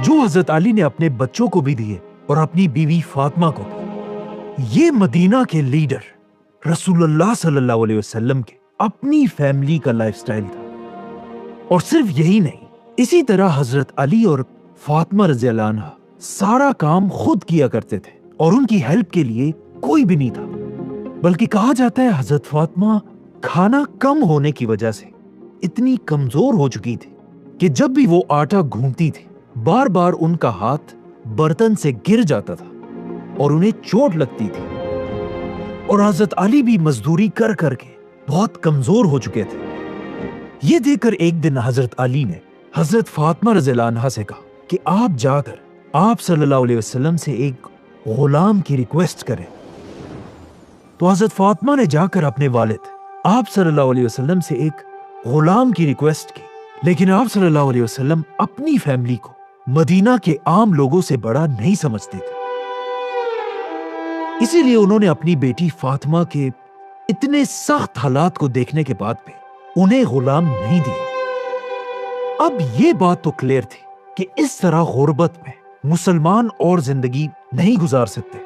جو حضرت علی نے اپنے بچوں کو بھی دیے اور اپنی بیوی فاطمہ کو بھی. یہ مدینہ کے لیڈر رسول اللہ صلی اللہ علیہ وسلم کے اپنی فیملی کا لائف سٹائل تھا. اور صرف یہی نہیں, اسی طرح حضرت علی اور فاطمہ رضی اللہ عنہ سارا کام خود کیا کرتے تھے اور ان کی ہیلپ کے لیے کوئی بھی نہیں تھا. بلکہ کہا جاتا ہے حضرت فاطمہ کھانا کم ہونے کی وجہ سے اتنی کمزور ہو چکی تھی کہ جب بھی وہ آٹا گھونٹتی تھی بار بار ان کا ہاتھ برتن سے گر جاتا تھا اور انہیں چوٹ لگتی تھی. اور حضرت علی بھی مزدوری کر کر کے بہت کمزور ہو چکے تھے. یہ دیکھ کر ایک دن حضرت علی نے حضرت فاطمہ رضی اللہ عنہا سے کہا کہ آپ جا کر آپ صلی اللہ علیہ وسلم سے ایک غلام کی ریکویسٹ کریں. تو حضرت فاطمہ نے جا کر اپنے والد آپ صلی اللہ علیہ وسلم سے ایک غلام کی ریکویسٹ کی, لیکن آپ صلی اللہ علیہ وسلم اپنی فیملی کو مدینہ کے عام لوگوں سے بڑا نہیں سمجھتے تھے. اسی لیے انہوں نے اپنی بیٹی فاطمہ کے اتنے سخت حالات کو دیکھنے کے بعد بھی انہیں غلام نہیں دیا. اب یہ بات تو کلیئر تھی کہ اس طرح غربت میں مسلمان اور زندگی نہیں گزار سکتے.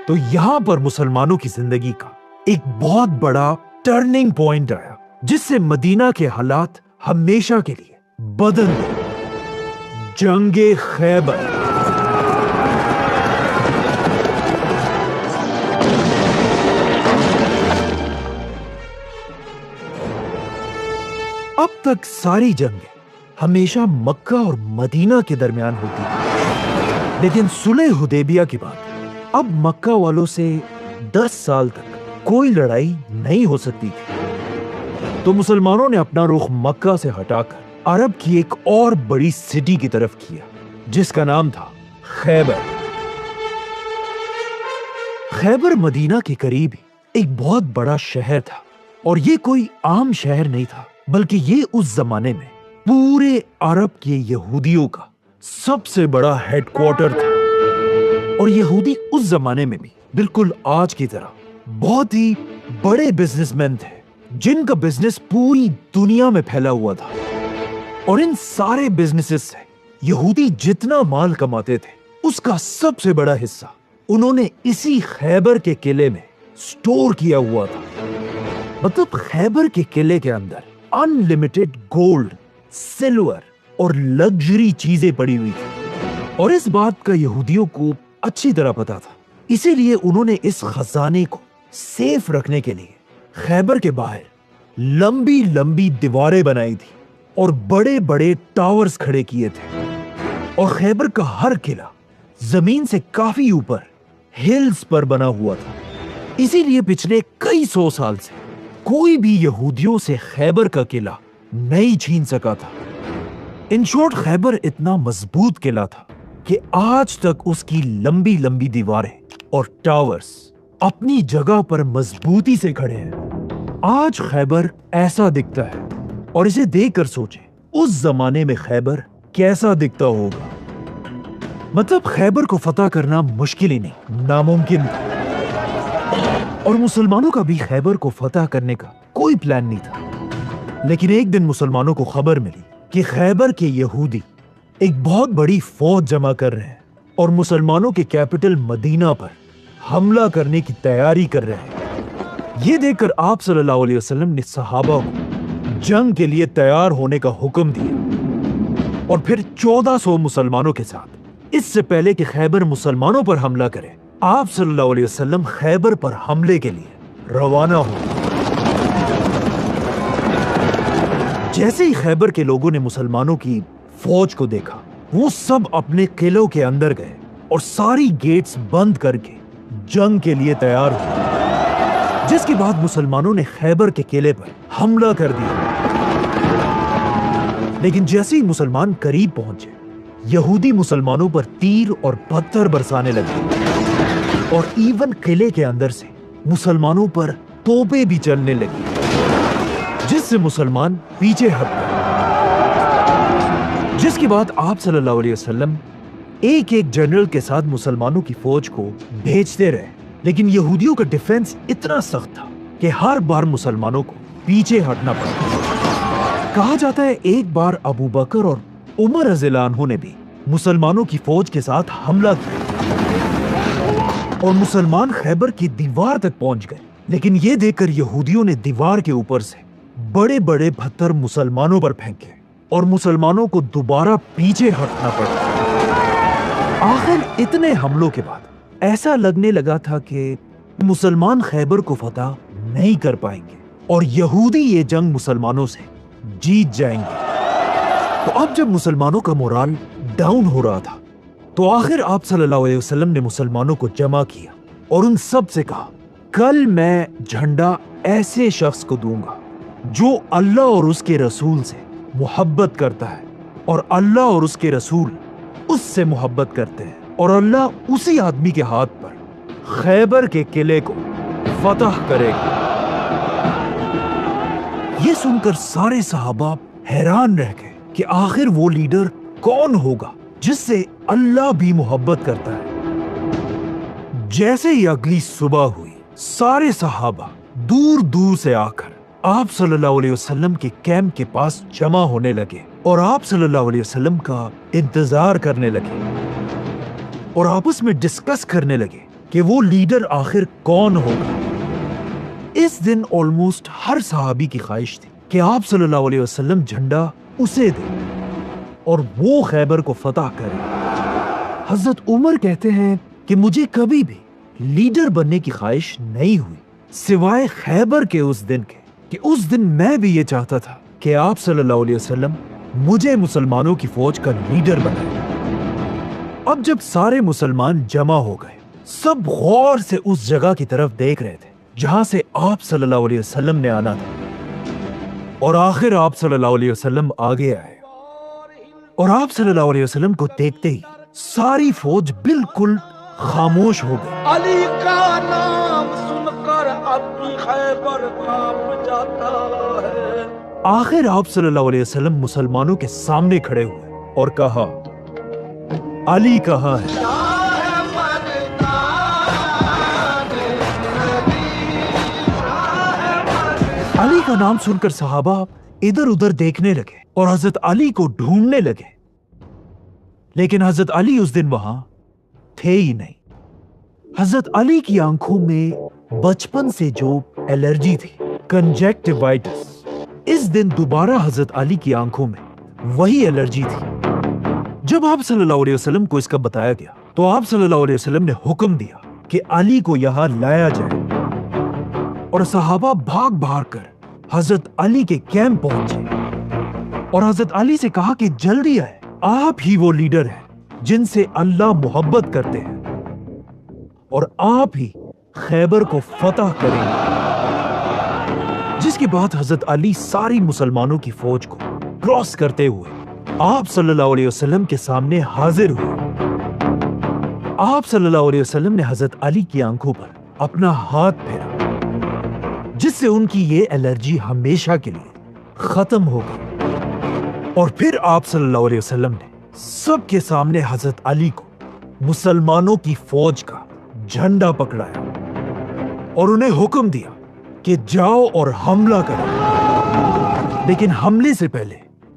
تو یہاں پر مسلمانوں کی زندگی کا ایک بہت بڑا ٹرننگ پوائنٹ آیا جس سے مدینہ کے حالات ہمیشہ کے لیے بدل گئے. جنگ خیبر. اب تک ساری جنگیں ہمیشہ مکہ اور مدینہ کے درمیان ہوتی ہیں, لیکن صلح حدیبیہ کے بعد اب مکہ والوں سے 10 سال تک کوئی لڑائی نہیں ہو سکتی تھی. تو مسلمانوں نے اپنا رخ مکہ سے ہٹا کر عرب کی ایک اور بڑی سٹی کی طرف کیا جس کا نام تھا خیبر. خیبر مدینہ کے قریب ہی ایک بہت بڑا شہر تھا اور یہ کوئی عام شہر نہیں تھا بلکہ یہ اس زمانے میں پورے عرب کے یہودیوں کا سب سے بڑا ہیڈ کوارٹر تھا. اور یہودی اس زمانے میں بھی بالکل آج کی طرح بہت ہی بڑے بزنس مین تھے جن کا بزنس پوری دنیا میں پھیلا ہوا تھا. اور ان سارے بزنسز سے یہودی جتنا مال کماتے تھے اس کا سب سے بڑا حصہ انہوں نے اسی خیبر کے قلعے میں سٹور کیا ہوا تھا. مطلب خیبر کے قلعے کے اندر انلیمیٹڈ گولڈ, سلور اور لگژری چیزیں پڑی ہوئی تھی اور اس بات کا یہودیوں کو اچھی طرح پتا تھا. اسی لیے انہوں نے اس خزانے کو سیف رکھنے کے لیے خیبر کے باہر لمبی لمبی دیواریں بنائی تھی اور بڑے بڑے ٹاورز کھڑے کیے تھے. اور خیبر کا ہر قلعہ زمین سے کافی اوپر ہلز پر بنا ہوا تھا. اسی لیے پچھلے کئی 100 سال سے کوئی بھی یہودیوں سے خیبر کا قلعہ نہیں چھین سکا تھا. ان شارٹ خیبر اتنا مضبوط قلعہ تھا کہ آج تک اس کی لمبی لمبی دیواریں اور ٹاورز اپنی جگہ پر مضبوطی سے کھڑے ہیں. آج خیبر ایسا دکھتا ہے اور اسے دیکھ کر سوچیں اس زمانے میں خیبر کیسا دکھتا ہوگا. مطلب خیبر کو فتح کرنا مشکل ہی نہیں, ناممکن تھا. اور مسلمانوں کا بھی خیبر کو فتح کرنے کا کوئی پلان نہیں تھا. لیکن ایک دن مسلمانوں کو خبر ملی کہ خیبر کے یہودی ایک بہت بڑی فوج جمع کر رہے ہیں اور مسلمانوں کے کیپٹل مدینہ پر حملہ کرنے کی تیاری کر رہے ہیں۔ یہ دیکھ کر آپ صلی اللہ علیہ وسلم نے صحابہ کو جنگ کے لیے تیار ہونے کا حکم دیا اور پھر 1400 مسلمانوں کے ساتھ اس سے پہلے کہ خیبر مسلمانوں پر حملہ کرے، آپ صلی اللہ علیہ وسلم خیبر پر حملے کے لیے روانہ ہو۔ جیسے ہی خیبر کے لوگوں نے مسلمانوں کی فوج کو دیکھا، وہ سب اپنے قلعوں کے اندر گئے اور ساری گیٹس بند کر کے جنگ کے لیے تیار ہوئے، جس کے بعد مسلمانوں نے خیبر کے قلعے پر حملہ کر دیا۔ لیکن جیسے ہی مسلمان قریب پہنچے، یہودی مسلمانوں پر تیر اور پتھر برسانے لگے اور ایون قلعے کے اندر سے مسلمانوں پر توپیں بھی چلنے لگی، جس سے مسلمان پیچھے ہٹ گئے۔ جس کے بعد آپ صلی اللہ علیہ وسلم ایک ایک جنرل کے ساتھ مسلمانوں کی فوج کو بھیجتے رہے، لیکن یہودیوں کا ڈیفنس اتنا سخت تھا کہ ہر بار مسلمانوں کو پیچھے ہٹنا پڑا۔ کہا جاتا ہے ایک بار ابو بکر اور عمر رضی اللہ عنہ نے بھی مسلمانوں کی فوج کے ساتھ حملہ کیا اور مسلمان خیبر کی دیوار تک پہنچ گئے، لیکن یہ دیکھ کر یہودیوں نے دیوار کے اوپر سے بڑے بڑے پتھر مسلمانوں پر پھینکے اور مسلمانوں کو دوبارہ پیچھے ہٹنا پڑا۔ آخر اتنے حملوں کے بعد ایسا لگنے لگا تھا کہ مسلمان خیبر کو فتح نہیں کر پائیں گے اور یہودی یہ جنگ مسلمانوں سے جیت جائیں گے۔ تو اب جب مسلمانوں کا مورال ڈاؤن ہو رہا تھا، تو آخر آپ صلی اللہ علیہ وسلم نے مسلمانوں کو جمع کیا اور ان سب سے کہا، کل میں جھنڈا ایسے شخص کو دوں گا جو اللہ اور اس کے رسول سے محبت کرتا ہے، اور اللہ اور اس کے رسول اس سے محبت کرتے ہیں، اور اللہ اسی آدمی کے ہاتھ پر خیبر کے قلعے کو فتح کرے گا۔ یہ سن کر سارے صحابہ حیران رہ گئے کہ آخر وہ لیڈر کون ہوگا جس سے اللہ بھی محبت کرتا ہے۔ جیسے ہی اگلی صبح ہوئی، سارے صحابہ دور دور سے آ کر آپ صلی اللہ علیہ وسلم کے کیمپ کے پاس جمع ہونے لگے اور آپ صلی اللہ علیہ وسلم کا انتظار کرنے لگے اور آپس میں ڈسکس کرنے لگے کہ وہ لیڈر آخر کون ہوگا۔ اس دن آلموسٹ ہر صحابی کی خواہش تھی کہ آپ صلی اللہ علیہ وسلم جھنڈا اسے دے اور وہ خیبر کو فتح کرے۔ حضرت عمر کہتے ہیں کہ مجھے کبھی بھی لیڈر بننے کی خواہش نہیں ہوئی سوائے خیبر کے اس دن کے، کہ اس دن میں بھی یہ چاہتا تھا کہ آپ صلی اللہ علیہ وسلم مجھے مسلمانوں کی فوج کا لیڈر بنائے۔ اب جب سارے مسلمان جمع ہو گئے، سب غور سے اس جگہ کی طرف دیکھ رہے تھے جہاں سے آپ صلی اللہ علیہ وسلم نے آنا تھا، اور آخر آپ صلی اللہ علیہ وسلم آگے آئے اور آپ صلی اللہ علیہ وسلم کو دیکھتے ہی ساری فوج بالکل خاموش ہو گئی۔ علی کا نام سن کر اپنی خیبر کانپ جاتا ہے۔ آخر آپ صلی اللہ علیہ وسلم مسلمانوں کے سامنے کھڑے ہوئے اور کہا، علی کہاں ہے؟ علی کا نام سن کر صحابہ ادھر ادھر دیکھنے لگے اور حضرت علی کو ڈھونڈنے لگے، لیکن حضرت علی اس دن وہاں تھے ہی نہیں۔ حضرت علی کی آنکھوں میں بچپن سے جو الرجی تھی، کنجکٹیوائٹس، اس دن دوبارہ حضرت علی کی آنکھوں میں وہی الرجی تھی۔ جب آپ صلی اللہ علیہ وسلم کو اس کا بتایا گیا تو آپ صلی اللہ علیہ وسلم نے حکم دیا کہ علی کو یہاں لایا جائے، اور صحابہ بھاگ بھاگ کر حضرت علی کے کیمپ پہنچے اور حضرت علی سے کہا کہ جلدی آئے، آپ ہی وہ لیڈر ہیں جن سے اللہ محبت کرتے ہیں اور آپ ہی خیبر کو فتح کریں گے۔ جس کے بعد حضرت علی ساری مسلمانوں کی فوج کو کراس کرتے ہوئے آپ صلی اللہ علیہ وسلم کے سامنے حاضر ہوئے۔ آپ صلی اللہ علیہ وسلم نے حضرت علی کی آنکھوں پر اپنا ہاتھ پھیرا، جس سے ان کی یہ الرجی ہمیشہ کے لیے ختم ہو گئی، اور پھر آپ صلی اللہ علیہ وسلم نے سب کے سامنے حضرت علی کو مسلمانوں کی فوج کا جھنڈا پکڑایا اور انہیں حکم دیا کہ جاؤ اور حملہ کرو، لیکن حملے سے پہلے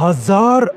1000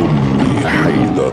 أمي حيدر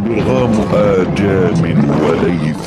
مرغامها جام وليث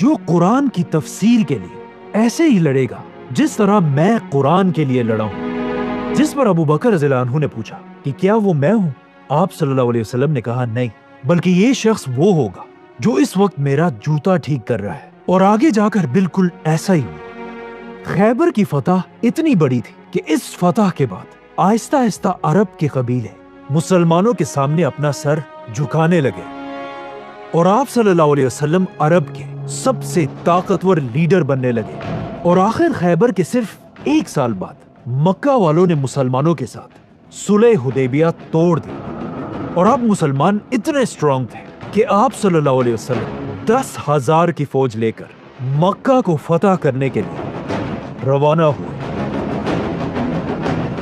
جو قرآن کی تفسیر کے لیے ایسے ہی لڑے گا جس طرح میں قرآن کے لیے لڑا ہوں۔ جس پر ابو بکر رضی اللہ عنہ نے پوچھا کہ کیا وہ میں ہوں؟ آپ صلی اللہ علیہ وسلم نے کہا نہیں، بلکہ یہ شخص وہ ہوگا جو اس وقت میرا جوتا ٹھیک کر رہا ہے، اور آگے جا کر بالکل ایسا ہی ہوا۔ خیبر کی فتح اتنی بڑی تھی کہ اس فتح کے بعد آہستہ آہستہ عرب کے قبیلے مسلمانوں کے سامنے اپنا سر جھکانے لگے، اور آپ صلی اللہ علیہ وسلم عرب کے سب سے طاقتور لیڈر بننے لگے۔ اور آخر خیبر کے صرف 1 سال بعد مکہ والوں نے مسلمانوں کے ساتھ صلح حدیبیہ توڑ دی، اور اب مسلمان اتنے اسٹرانگ تھے کہ آپ صلی اللہ علیہ وسلم 10,000 کی فوج لے کر مکہ کو فتح کرنے کے لیے روانہ ہوئے۔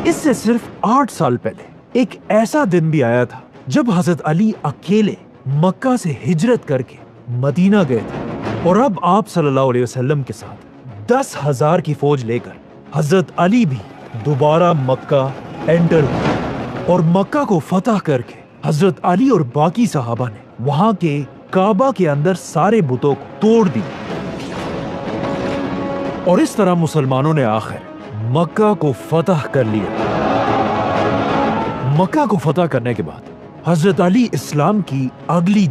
اس سے صرف 8 سال پہلے ایک ایسا دن بھی آیا تھا جب حضرت علی اکیلے مکہ سے ہجرت کر کے مدینہ گئے تھے، اور اب آپ صلی اللہ علیہ وسلم کے ساتھ 10,000 کی فوج لے کر حضرت علی بھی دوبارہ مکہ انٹر ہوئے، اور مکہ کو فتح کر کے حضرت علی اور باقی صحابہ نے وہاں کے کعبہ کے اندر سارے بتوں کو توڑ دی، اور اس طرح مسلمانوں نے آخر مکہ کو فتح کر لیا۔ مکہ کو فتح کرنے کے بعد حضرت علی اسلام کی اگلی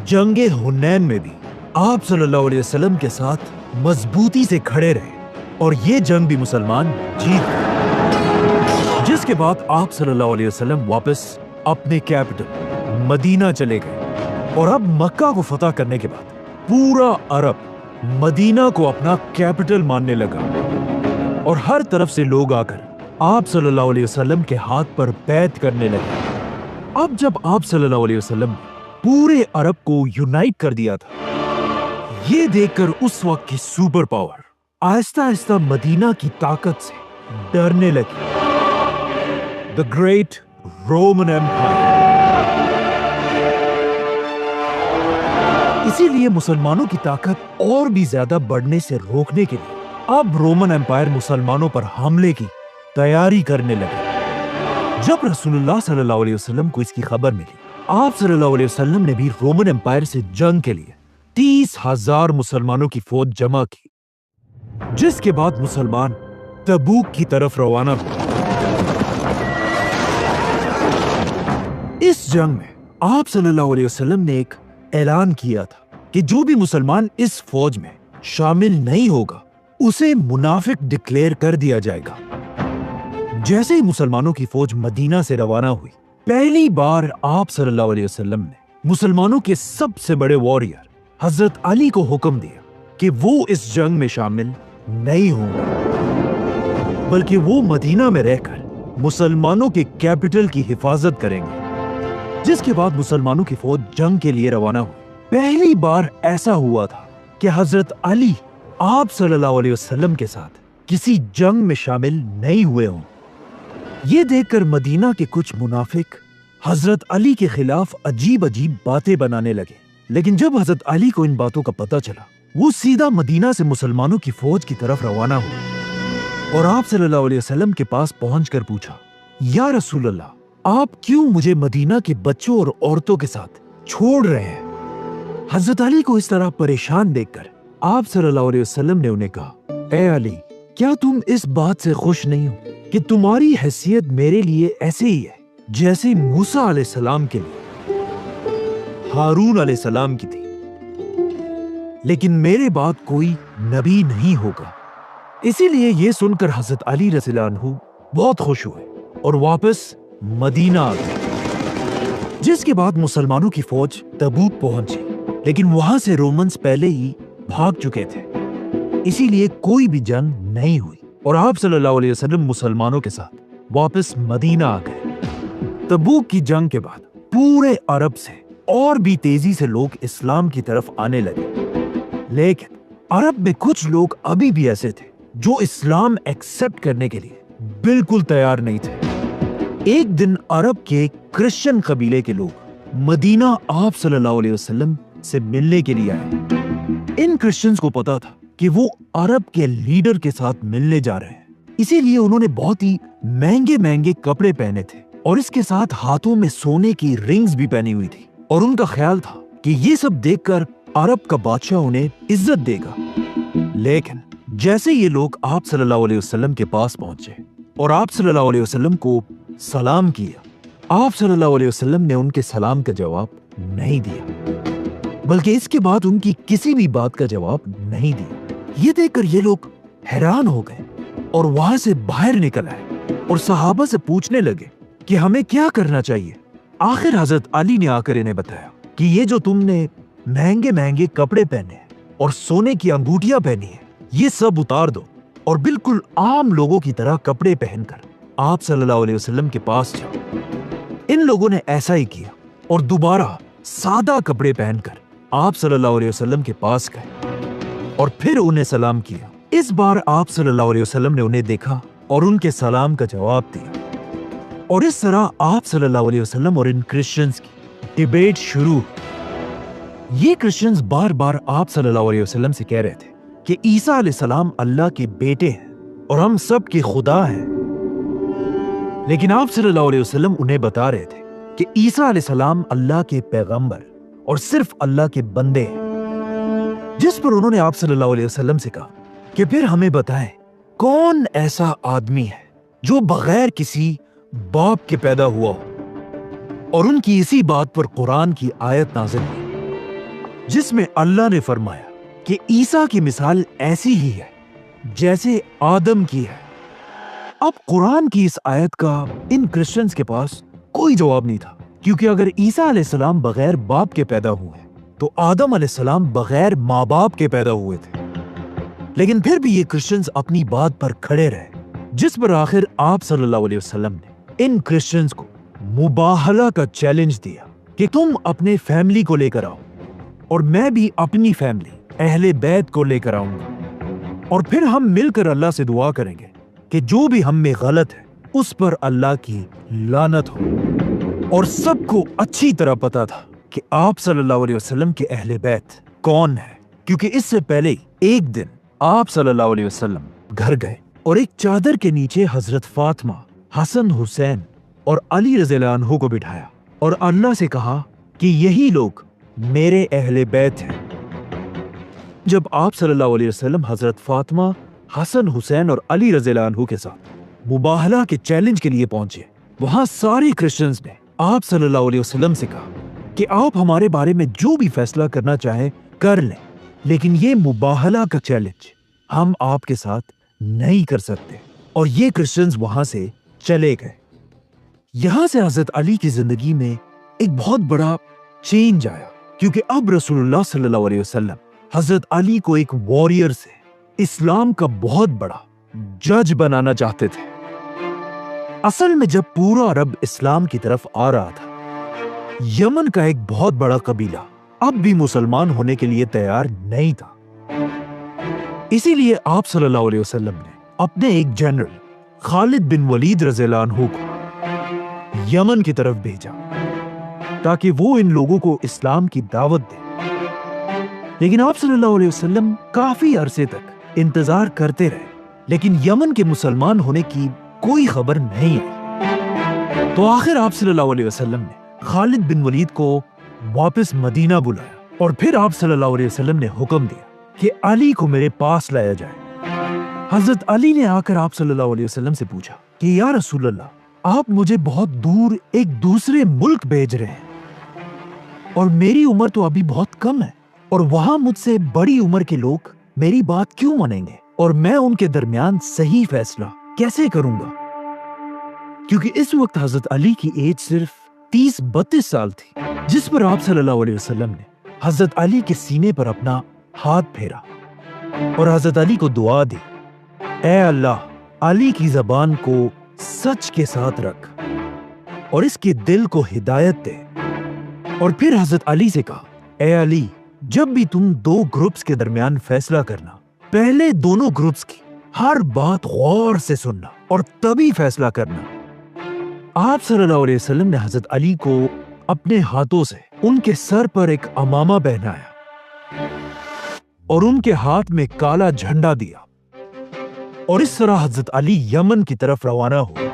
جنگ حنین میں بھی آپ صلی اللہ علیہ وسلم کے ساتھ مضبوطی سے کھڑے رہے، اور یہ جنگ بھی مسلمان جیت گئے، جس کے بعد آپ صلی اللہ علیہ وسلم واپس اپنے کیپٹل مدینہ چلے گئے، اور اب مکہ کو فتح کرنے کے بعد پورا عرب مدینہ کو اپنا کیپٹل ماننے لگا، اور ہر طرف سے لوگ آ کر آپ صلی اللہ علیہ وسلم کے ہاتھ پر بیعت کرنے لگے۔ اب جب آپ صلی اللہ علیہ وسلم نے پورے عرب کو یونائٹ کر دیا تھا، یہ دیکھ کر اس وقت کی سپر پاور آہستہ آہستہ مدینہ کی طاقت سے ڈرنے لگی۔ The Great Roman Empire۔ اسی لیے مسلمانوں کی طاقت اور بھی زیادہ بڑھنے سے روکنے کے لیے اب رومن امپائر مسلمانوں پر حملے کی تیاری کرنے لگے۔ جب رسول اللہ صلی اللہ علیہ وسلم کو اس کی خبر ملی، آپ صلی اللہ علیہ وسلم نے بھی رومن امپائر سے جنگ کے لیے 30,000 مسلمانوں کی فوج جمع کی، جس کے بعد مسلمان تبوک کی طرف روانہ ہوئے۔ اس جنگ میں آپ صلی اللہ علیہ وسلم نے ایک اعلان کیا تھا کہ جو بھی مسلمان اس فوج میں شامل نہیں ہوگا اسے منافق ڈکلیئر کر دیا جائے گا۔ جیسے ہی مسلمانوں کی فوج مدینہ سے روانہ ہوئی، پہلی بار آپ صلی اللہ علیہ وسلم نے مسلمانوں کے سب سے بڑے واریر حضرت علی کو حکم دیا کہ وہ اس جنگ میں شامل نہیں ہوں گے، بلکہ وہ مدینہ میں رہ کر مسلمانوں کے کیپٹل کی حفاظت کریں گے۔ جس کے بعد مسلمانوں کی فوج جنگ کے لیے روانہ ہوئی۔ پہلی بار ایسا ہوا تھا کہ حضرت علی آپ صلی اللہ علیہ وسلم کے ساتھ کسی جنگ میں شامل نہیں ہوئے ہوں۔ یہ دیکھ کر مدینہ کے کچھ منافق حضرت علی کے خلاف عجیب عجیب باتیں بنانے لگے، لیکن جب حضرت علی کو ان باتوں کا پتہ چلا، وہ سیدھا مدینہ سے مسلمانوں کی فوج کی طرف روانہ ہوئے، اور آپ صلی اللہ علیہ وسلم کے پاس پہنچ کر پوچھا، یا رسول اللہ، آپ کیوں مجھے مدینہ کے بچوں اور عورتوں کے ساتھ چھوڑ رہے ہیں؟ حضرت علی کو اس طرح پریشان دیکھ کر آپ صلی اللہ علیہ وسلم نے انہیں کہا، اے علی، کیا تم اس بات سے خوش نہیں ہو کہ تمہاری حیثیت میرے لیے ایسے ہی ہے جیسے موسیٰ علیہ السلام کے لیے ہارون علیہ السلام کی تھی، لیکن میرے بعد کوئی نبی نہیں ہوگا۔ اسی لیے یہ سن کر حضرت علی رضی اللہ عنہ بہت خوش ہوئے اور واپس مدینہ آ گئے۔ جس کے بعد مسلمانوں کی فوج تبوک پہنچی، لیکن وہاں سے رومنز پہلے ہی بھاگ چکے تھے، اسی لیے کوئی بھی جنگ نہیں ہوئی، اور آپ صلی اللہ علیہ وسلم مسلمانوں کے ساتھ واپس مدینہ آ گئے۔ تبوک کی جنگ کے بعد پورے عرب سے اور بھی تیزی سے لوگ اسلام کی طرف آنے لگے، لیکن عرب میں کچھ لوگ ابھی بھی ایسے تھے جو اسلام ایکسپٹ کرنے کے لیے بالکل تیار نہیں تھے۔ ایک دن عرب کے کرسچن قبیلے کے لوگ مدینہ آپ صلی اللہ علیہ وسلم سے ملنے کے لیے آئے۔ ان کرسچنز کو پتا تھا کہ وہ عرب کے لیڈر کے ساتھ ملنے جا رہے ہیں، اسی لیے انہوں نے بہت ہی مہنگے مہنگے کپڑے پہنے تھے، اور اس کے ساتھ ہاتھوں میں سونے کی رنگز بھی پہنی ہوئی تھی، اور ان کا خیال تھا کہ یہ سب دیکھ کر عرب کا بادشاہ انہیں عزت دے گا۔ لیکن جیسے یہ لوگ آپ صلی اللہ علیہ وسلم کے پاس پہنچے اور آپ صلی اللہ علیہ وسلم کو سلام کیا، آپ صلی اللہ علیہ وسلم نے ان کے سلام کا جواب نہیں دیا، بلکہ اس کے بعد ان کی کسی بھی بات کا جواب نہیں دیا۔ یہ دیکھ کر یہ لوگ حیران ہو گئے اور وہاں سے باہر نکل آئے اور صحابہ سے پوچھنے لگے کہ ہمیں کیا کرنا چاہیے۔ آخر حضرت علی نے آ کر انہیں بتایا کہ یہ جو تم نے مہنگے مہنگے کپڑے پہنے ہیں اور سونے کی انگوٹیاں پہنی ہیں، یہ سب اتار دو اور بالکل عام لوگوں کی طرح کپڑے پہن کر آپ صلی اللہ علیہ وسلم کے پاس جاؤ۔ ان لوگوں نے ایسا ہی کیا اور دوبارہ سادہ کپڑے پہن کر آپ صلی اللہ علیہ وسلم کے پاس گئے اور پھر انہیں سلام کیا۔ اس بار آپ صلی اللہ علیہ وسلم نے انہیں دیکھا اور ان کے سلام کا جواب دیا، اور اس طرح آپ صلی اللہ علیہ وسلم اور ان کرسچنز کی ڈیبیٹ شروع۔ یہ کرسچنز بار بار آپ صلی اللہ علیہ وسلم سے کہہ رہے تھے کہ عیسیٰ علیہ السلام اللہ کے بیٹے ہیں اور ہم سب کے خدا ہیں، لیکن آپ صلی اللہ علیہ وسلم انہیں بتا رہے تھے کہ عیسیٰ علیہ السلام اللہ کے پیغمبر اور صرف اللہ کے بندے ہیں۔ جس پر انہوں نے آپ صلی اللہ علیہ وسلم سے کہا کہ پھر ہمیں بتائیں کون ایسا آدمی ہے جو بغیر کسی باپ کے پیدا ہوا ہو، اور ان کی اسی بات پر قرآن کی آیت نازل ہوئی جس میں اللہ نے فرمایا کہ عیسیٰ کی مثال ایسی ہی ہے جیسے آدم کی ہے۔ اب قرآن کی اس آیت کا ان کرسچنز کے پاس کوئی جواب نہیں تھا، کیونکہ اگر عیسیٰ علیہ السلام بغیر باپ کے پیدا ہوئے تو آدم علیہ السلام بغیر ماں باپ کے پیدا ہوئے تھے۔ لیکن پھر بھی یہ کرسچنز اپنی بات پر کھڑے رہے، جس پر آخر آپ صلی اللہ علیہ وسلم نے ان کرسچنز کو مباہلہ کا چیلنج دیا کہ تم اپنے فیملی کو لے کر آؤ اور میں بھی اپنی فیملی اہل بیت کو لے کر آؤں گا، اور پھر ہم مل کر اللہ سے دعا کریں گے کہ جو بھی ہم میں غلط ہے اس پر اللہ کی لعنت ہو۔ اور سب کو اچھی طرح پتا تھا کہ آپ صلی اللہ علیہ وسلم کے اہل بیت کون ہے، کیونکہ اس سے پہلے ایک دن آپ صلی اللہ علیہ وسلم گھر گئے اور ایک چادر کے نیچے حضرت فاطمہ، حسن، حسین اور علی رضی اللہ عنہ کو بٹھایا اور اللہ سے کہا کہ یہی لوگ میرے اہل بیت ہیں۔ جب آپ صلی اللہ علیہ وسلم حضرت فاطمہ، حسن، حسین اور علی رضی اللہ عنہ کے ساتھ مباہلہ کے چیلنج کے لیے پہنچے، وہاں سارے کرسچنز نے آپ صلی اللہ علیہ وسلم سے کہا کہ آپ ہمارے بارے میں جو بھی فیصلہ کرنا چاہیں کر لیں، لیکن یہ مباہلہ کا چیلنج ہم آپ کے ساتھ نہیں کر سکتے۔ اور یہ کرسچنز وہاں سے چلے گئے۔ یہاں سے حضرت علی کی زندگی میں ایک بہت بڑا چینج آیا، کیونکہ اب رسول اللہ صلی اللہ علیہ وسلم حضرت علی کو ایک وارئر سے اسلام کا بہت بڑا جج بنانا چاہتے تھے۔ اصل میں جب پورا عرب اسلام کی طرف آ رہا تھا، یمن کا ایک بہت بڑا قبیلہ اب بھی مسلمان ہونے کے لیے تیار نہیں تھا۔ اسی لیے آپ صلی اللہ علیہ وسلم نے اپنے ایک جنرل خالد بن ولید رضی اللہ عنہ کو یمن کی طرف بھیجا تاکہ وہ ان لوگوں کو اسلام کی دعوت دے۔ لیکن آپ صلی اللہ علیہ وسلم کافی عرصے تک انتظار کرتے رہے، لیکن یمن کے مسلمان ہونے کی کوئی خبر نہیں آئی۔ تو آخر آپ صلی اللہ علیہ وسلم نے خالد بن ولید کو واپس مدینہ بلایا، اور پھر آپ صلی اللہ علیہ وسلم نے حکم دیا کہ علی کو میرے پاس لایا جائے۔ حضرت علی نے آ کر آپ صلی اللہ علیہ وسلم سے پوچھا کہ یا رسول اللہ، آپ مجھے بہت دور ایک دوسرے ملک بھیج رہے ہیں، اور میری عمر تو ابھی بہت کم ہے، اور وہاں مجھ سے بڑی عمر کے لوگ میری بات کیوں مانیں گے، اور میں ان کے درمیان صحیح فیصلہ کیسے کروں گا؟ کیونکہ اس وقت حضرت علی کی ایج صرف 30-32 سال تھی، جس پر آپ صلی اللہ علیہ وسلم نے حضرت علی کے سینے پر اپنا ہاتھ پھیرا اور حضرت علی کو دعا دی، اے اللہ، علی کی زبان کو سچ کے ساتھ رکھ اور اس کے دل کو ہدایت دے۔ اور پھر حضرت علی سے کہا، اے علی، جب بھی تم دو گروپس کے درمیان فیصلہ کرنا، پہلے دونوں گروپس کی ہر بات غور سے سننا اور تبھی فیصلہ کرنا۔ آپ صلی اللہ علیہ وسلم نے حضرت علی کو اپنے ہاتھوں سے ان کے سر پر ایک امامہ پہنایا اور ان کے ہاتھ میں کالا جھنڈا دیا، اور اس طرح حضرت علی یمن کی طرف روانہ ہوئے۔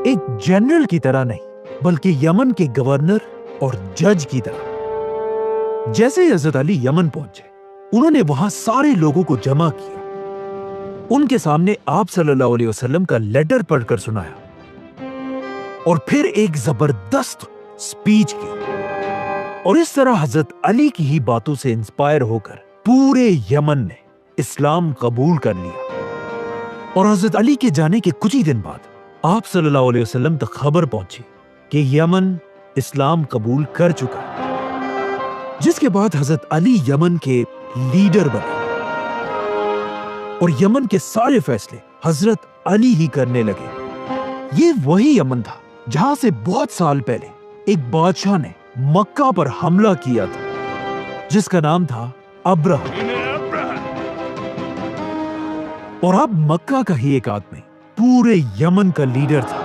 ایک جنرل کی طرح نہیں، بلکہ یمن کے گورنر اور جج کی طرح۔ جیسے ہی حضرت علی یمن پہنچے، انہوں نے وہاں سارے لوگوں کو جمع کیا، ان کے سامنے آپ صلی اللہ علیہ وسلم کا لیٹر پڑھ کر سنایا اور پھر ایک زبردست سپیچ کی، اور اس طرح حضرت علی کی ہی باتوں سے انسپائر ہو کر پورے یمن نے اسلام قبول کر لیا۔ اور حضرت علی کے جانے کے کچھ ہی دن بعد آپ صلی اللہ علیہ وسلم تک خبر پہنچی کہ یمن اسلام قبول کر چکا، جس کے بعد حضرت علی یمن کے لیڈر بنے اور یمن کے سارے فیصلے حضرت علی ہی کرنے لگے۔ یہ وہی یمن تھا جہاں سے بہت سال پہلے ایک بادشاہ نے مکہ پر حملہ کیا تھا، جس کا نام تھا ابرہہ، اور اب مکہ کا ہی ایک آدمی پورے یمن کا لیڈر تھا۔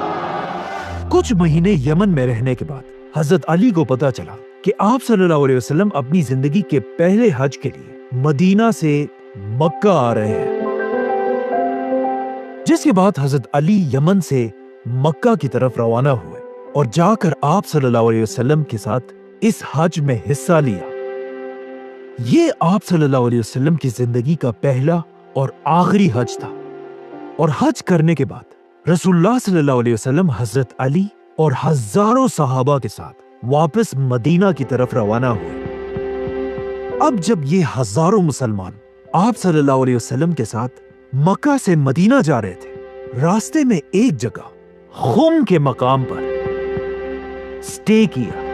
کچھ مہینے یمن میں رہنے کے بعد حضرت علی کو پتا چلا کہ آپ صلی اللہ علیہ وسلم اپنی زندگی کے پہلے حج کے لیے مدینہ سے مکہ آ رہے ہیں، جس کے بعد حضرت علی یمن سے مکہ کی طرف روانہ ہوئے اور جا کر آپ صلی اللہ علیہ وسلم کے ساتھ اس حج میں حصہ لیا۔ یہ آپ صلی اللہ علیہ وسلم کی زندگی کا پہلا اور آخری حج تھا، اور حج کرنے کے بعد رسول اللہ صلی اللہ علیہ وسلم حضرت علی اور ہزاروں صحابہ کے ساتھ واپس مدینہ کی طرف روانہ ہوئے۔ اب جب یہ ہزاروں مسلمان آپ صلی اللہ علیہ وسلم کے ساتھ مکہ سے مدینہ جا رہے تھے، راستے میں ایک جگہ خم کے مقام پر سٹے کیا۔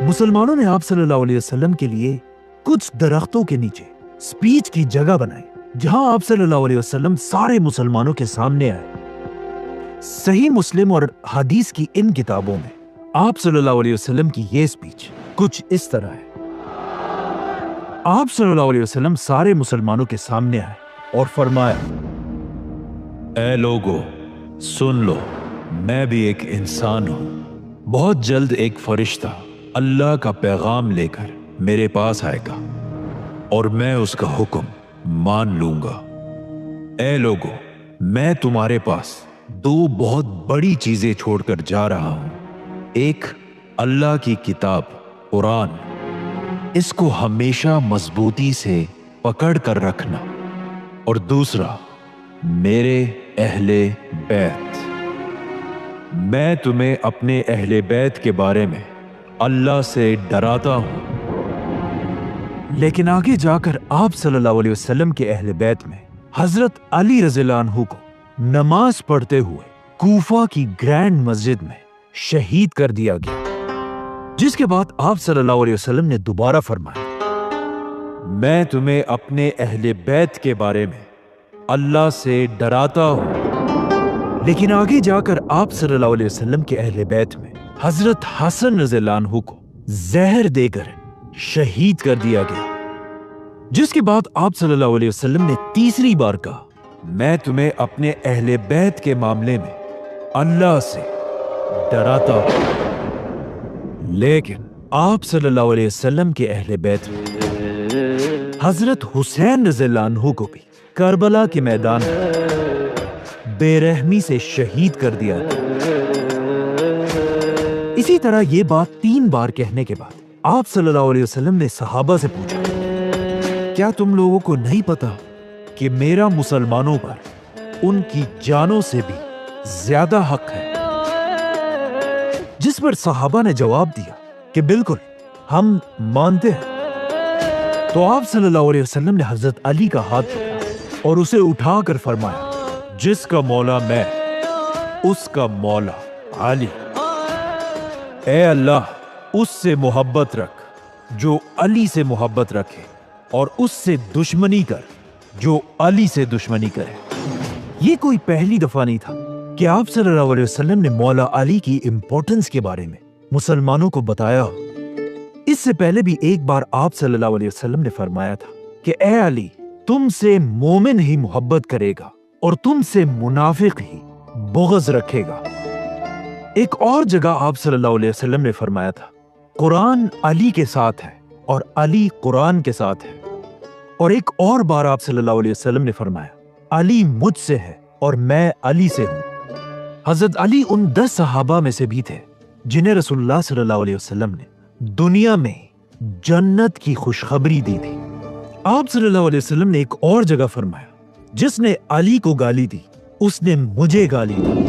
مسلمانوں نے آپ صلی اللہ علیہ وسلم کے لیے کچھ درختوں کے نیچے سپیچ کی جگہ بنائی، جہاں آپ صلی اللہ علیہ وسلم سارے مسلمانوں کے سامنے آئے۔ صحیح مسلم اور حدیث کی ان کتابوں میں آپ صلی اللہ علیہ وسلم کی یہ سپیچ کچھ اس طرح ہے۔ آپ صلی اللہ علیہ وسلم سارے مسلمانوں کے سامنے آئے اور فرمایا، اے لوگو سن لو، میں بھی ایک انسان ہوں۔ بہت جلد ایک فرشتہ اللہ کا پیغام لے کر میرے پاس آئے گا اور میں اس کا حکم مان لوں گا۔ اے لوگو، میں تمہارے پاس دو بہت بڑی چیزیں چھوڑ کر جا رہا ہوں۔ ایک اللہ کی کتاب قرآن، اس کو ہمیشہ مضبوطی سے پکڑ کر رکھنا، اور دوسرا میرے اہل بیت۔ میں تمہیں اپنے اہل بیت کے بارے میں اللہ سے ڈراتا ہوں۔ لیکن آگے جا کر آپ صلی اللہ علیہ وسلم کے اہل بیت میں حضرت علی رضی اللہ عنہ کو نماز پڑھتے ہوئے کوفہ کی گرینڈ مسجد میں شہید کر دیا گیا، جس کے بعد آپ صلی اللہ علیہ وسلم نے دوبارہ فرمایا، میں تمہیں اپنے اہل بیت کے بارے میں اللہ سے ڈراتا ہوں۔ لیکن آگے جا کر آپ صلی اللہ علیہ وسلم کے اہل بیت میں حضرت حسن رضی اللہ عنہ کو زہر دے کر شہید کر دیا گیا، جس کے بعد آپ صلی اللہ علیہ وسلم نے تیسری بار کہا، میں تمہیں اپنے اہل بیت کے معاملے میں اللہ سے ڈراتا ہوں۔ لیکن آپ صلی اللہ علیہ وسلم کے اہل بیت میں حضرت حسین رضی اللہ عنہ کو بھی کربلا کے میدان میں بے رحمی سے شہید کر دیا گیا۔ اسی طرح یہ بات 3 بار کہنے کے بعد آپ صلی اللہ علیہ وسلم نے صحابہ سے پوچھا، کیا تم لوگوں کو نہیں پتا کہ میرا مسلمانوں پر ان کی جانوں سے بھی زیادہ حق ہے؟ جس پر صحابہ نے جواب دیا کہ بالکل، ہم مانتے ہیں۔ تو آپ صلی اللہ علیہ وسلم نے حضرت علی کا ہاتھ پکڑا اور اسے اٹھا کر فرمایا، جس کا مولا میں، اس کا مولا علی۔ اے اللہ، اس سے محبت رکھ جو علی سے محبت رکھے، اور اس سے دشمنی کر جو علی سے دشمنی کرے۔ یہ کوئی پہلی دفعہ نہیں تھا کہ آپ صلی اللہ علیہ وسلم نے مولا علی کی امپورٹنس کے بارے میں مسلمانوں کو بتایا۔ اس سے پہلے بھی ایک بار آپ صلی اللہ علیہ وسلم نے فرمایا تھا کہ اے علی، تم سے مومن ہی محبت کرے گا اور تم سے منافق ہی بغض رکھے گا۔ ایک اور جگہ آپ صلی اللہ علیہ وسلم نے فرمایا تھا، قرآن علی کے ساتھ ہے اور علی قرآن کے ساتھ ہے۔ اور ایک اور بار آپ صلی اللہ علیہ وسلم نے فرمایا، علی مجھ سے ہے اور میں علی سے ہوں۔ حضرت علی ان 10 صحابہ میں سے بھی تھے جنہیں رسول اللہ صلی اللہ علیہ وسلم نے دنیا میں جنت کی خوشخبری دی تھی۔ آپ صلی اللہ علیہ وسلم نے ایک اور جگہ فرمایا، جس نے علی کو گالی دی اس نے مجھے گالی دی،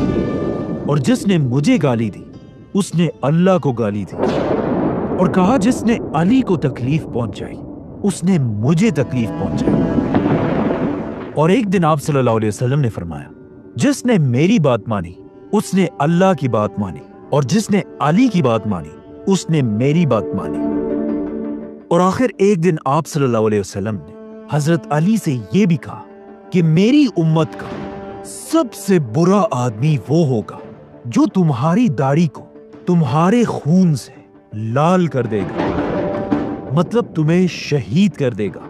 اور جس نے مجھے گالی دی اس نے اللہ کو گالی دی، اور کہا جس نے علی کو تکلیف پہنچائی اس نے مجھے تکلیف پہنچائی۔ اور ایک دن آپ صلی اللہ علیہ وسلم نے فرمایا، جس نے میری بات مانی اس نے اللہ کی بات مانی، اور جس نے علی کی بات مانی اس نے میری بات مانی۔ اور آخر ایک دن آپ صلی اللہ علیہ وسلم نے حضرت علی سے یہ بھی کہا کہ میری امت کا سب سے برا آدمی وہ ہوگا جو تمہاری داڑھی کو تمہارے خون سے لال کر دے گا، مطلب تمہیں شہید کر دے گا۔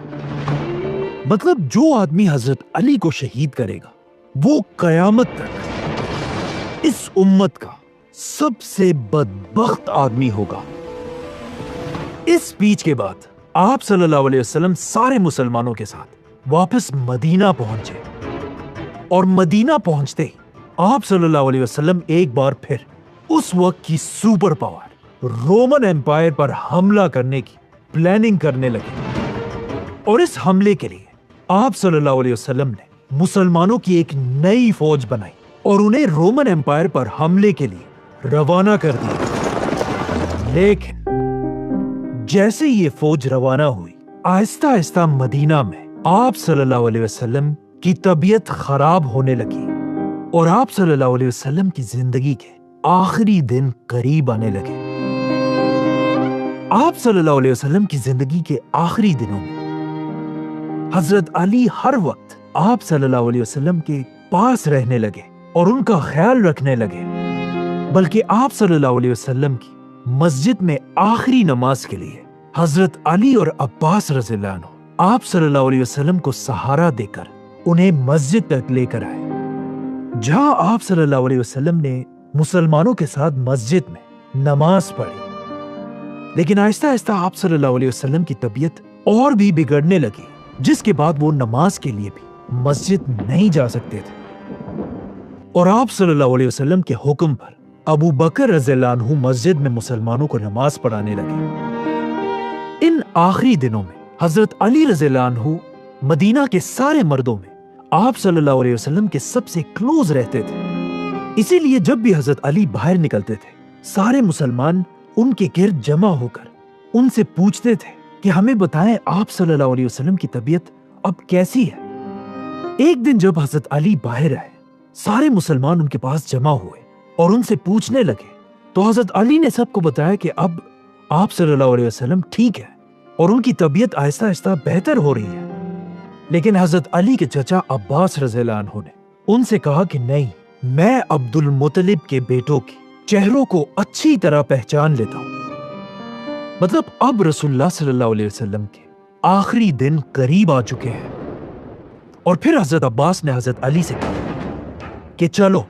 مطلب جو آدمی حضرت علی کو شہید کرے گا وہ قیامت تک اس امت کا سب سے بدبخت آدمی ہوگا۔ اس سپیچ کے بعد آپ صلی اللہ علیہ وسلم سارے مسلمانوں کے ساتھ واپس مدینہ پہنچے، اور مدینہ پہنچتے ہی آپ صلی اللہ علیہ وسلم ایک بار پھر اس وقت کی سپر پاور رومن ایمپائر پر حملہ کرنے کی پلاننگ کرنے لگے، اور اس حملے کے لیے آپ صلی اللہ علیہ وسلم نے مسلمانوں کی ایک نئی فوج بنائی اور انہیں رومن ایمپائر پر حملے کے لیے روانہ کر دیا۔ لیکن جیسے یہ فوج روانہ ہوئی، آہستہ آہستہ مدینہ میں آپ صلی اللہ علیہ وسلم کی طبیعت خراب ہونے لگی، اور آپ صلی اللہ علیہ وسلم کی زندگی کے آخری دن قریب آنے لگے۔ آپ صلی اللہ علیہ وسلم کی زندگی کے آخری دنوں میں حضرت علی ہر وقت آپ صلی اللہ علیہ وسلم کے پاس رہنے لگے اور ان کا خیال رکھنے لگے، بلکہ آپ صلی اللہ علیہ وسلم کی مسجد میں آخری نماز کے لیے حضرت علی اور عباس رضی اللہ عنہ آپ صلی اللہ علیہ وسلم کو سہارا دے کر انہیں مسجد تک لے کر آئے، جہاں آپ صلی اللہ علیہ وسلم نے مسلمانوں کے ساتھ مسجد میں نماز پڑھی۔ لیکن آہستہ آہستہ آپ صلی اللہ علیہ وسلم کی طبیعت اور بھی بگڑنے لگی، جس کے بعد وہ نماز کے لیے بھی مسجد نہیں جا سکتے تھے، اور آپ صلی اللہ علیہ وسلم کے حکم پر ابو بکر رضی اللہ عنہ مسجد میں مسلمانوں کو نماز پڑھانے لگے۔ ان آخری دنوں میں حضرت علی رضی اللہ عنہ مدینہ کے سارے مردوں میں آپ صلی اللہ علیہ وسلم کے سب سے کلوز رہتے تھے، اسی لیے جب بھی حضرت علی باہر نکلتے تھے سارے مسلمان ان کے گرد جمع ہو کر ان سے پوچھتے تھے کہ ہمیں بتائیں آپ صلی اللہ علیہ وسلم کی طبیعت اب کیسی ہے۔ ایک دن جب حضرت علی باہر آئے، سارے مسلمان ان کے پاس جمع ہوئے اور ان سے پوچھنے لگے، تو حضرت علی نے سب کو بتایا کہ اب آپ صلی اللہ علیہ وسلم ٹھیک ہے اور ان کی طبیعت آہستہ آہستہ بہتر ہو رہی ہے۔ لیکن حضرت علی کے چچا عباس رضی اللہ عنہ نے ان سے کہا کہ نہیں، میں عبد المطلب کے بیٹوں کے چہروں کو اچھی طرح پہچان لیتا ہوں، مطلب اب رسول اللہ صلی اللہ علیہ وسلم کے آخری دن قریب آ چکے ہیں۔ اور پھر حضرت عباس نے حضرت علی سے کہا کہ چلو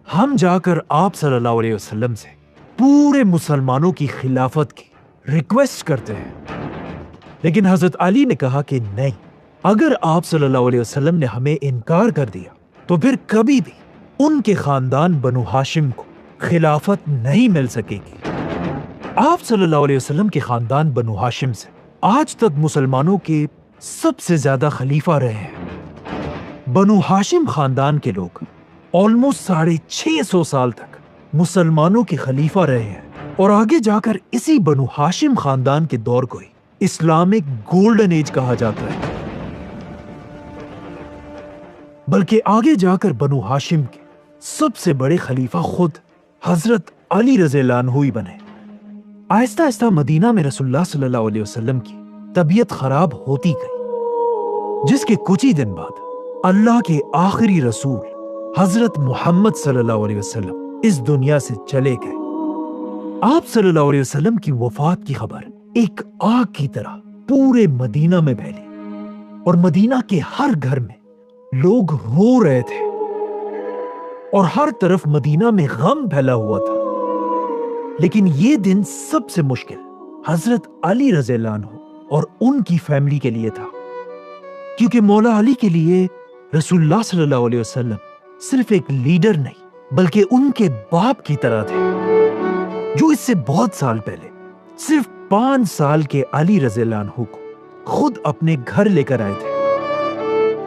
ہم جا کر آپ صلی اللہ علیہ وسلم سے پورے مسلمانوں کی خلافت کی ریکویسٹ کرتے ہیں۔ لیکن حضرت علی نے کہا کہ نہیں، اگر آپ صلی اللہ علیہ وسلم نے ہمیں انکار کر دیا تو پھر کبھی بھی ان کے خاندان بنو ہاشم کو خلافت نہیں مل سکے گی۔ آپ صلی اللہ علیہ وسلم کے خاندان بنو ہاشم سے آج تک مسلمانوں کے سب سے زیادہ خلیفہ رہے ہیں۔ بنو ہاشم خاندان کے لوگ آلموسٹ 650 سال تک مسلمانوں کے خلیفہ رہے ہیں، اور آگے جا کر اسی بنو ہاشم خاندان کے دور کو ہی اسلامک گولڈن ایج کہا جاتا ہے۔ بلکہ آگے جا کر بنو ہاشم کے سب سے بڑے خلیفہ خود حضرت علی رضی اللہ عنہ ہی بنے۔ آہستہ آہستہ مدینہ میں رسول اللہ صلی اللہ علیہ وسلم کی طبیعت خراب ہوتی گئی، جس کے کچھ ہی دن بعد اللہ کے آخری رسول حضرت محمد صلی اللہ علیہ وسلم اس دنیا سے چلے گئے۔ آپ صلی اللہ علیہ وسلم کی وفات کی خبر ایک آگ کی طرح پورے مدینہ میں پھیلی، اور مدینہ کے ہر گھر میں لوگ رو رہے تھے، اور ہر طرف مدینہ میں غم پھیلا ہوا تھا۔ لیکن یہ دن سب سے مشکل حضرت علی رضی اللہ عنہ اور ان کی فیملی کے لیے تھا، کیونکہ مولا علی کے لیے رسول اللہ صلی اللہ علیہ وسلم صرف ایک لیڈر نہیں بلکہ ان کے باپ کی طرح تھے، جو اس سے بہت سال پہلے صرف 5 سال کے علی رضی اللہ عنہ کو خود اپنے گھر لے کر آئے تھے،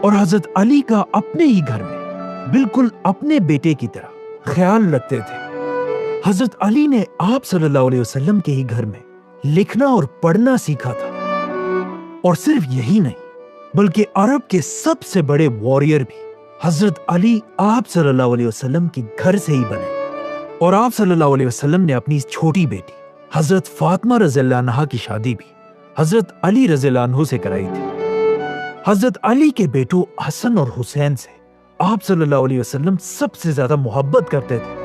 اور حضرت علی کا اپنے ہی گھر میں بالکل اپنے بیٹے کی طرح خیال رکھتے تھے۔ حضرت علی نے آپ صلی اللہ علیہ وسلم کے ہی گھر میں لکھنا اور پڑھنا سیکھا تھا، اور صرف یہی نہیں بلکہ عرب کے سب سے بڑے واریر بھی حضرت علی آپ صلی اللہ علیہ وسلم کے گھر سے ہی بنے، اور آپ صلی اللہ علیہ وسلم نے اپنی چھوٹی بیٹی حضرت فاطمہ رضی اللہ عنہا کی شادی بھی حضرت علی رضی اللہ عنہ سے کرائی تھی۔ حضرت علی کے بیٹوں حسن اور حسین سے آپ صلی اللہ علیہ وسلم سب سے زیادہ محبت کرتے تھے،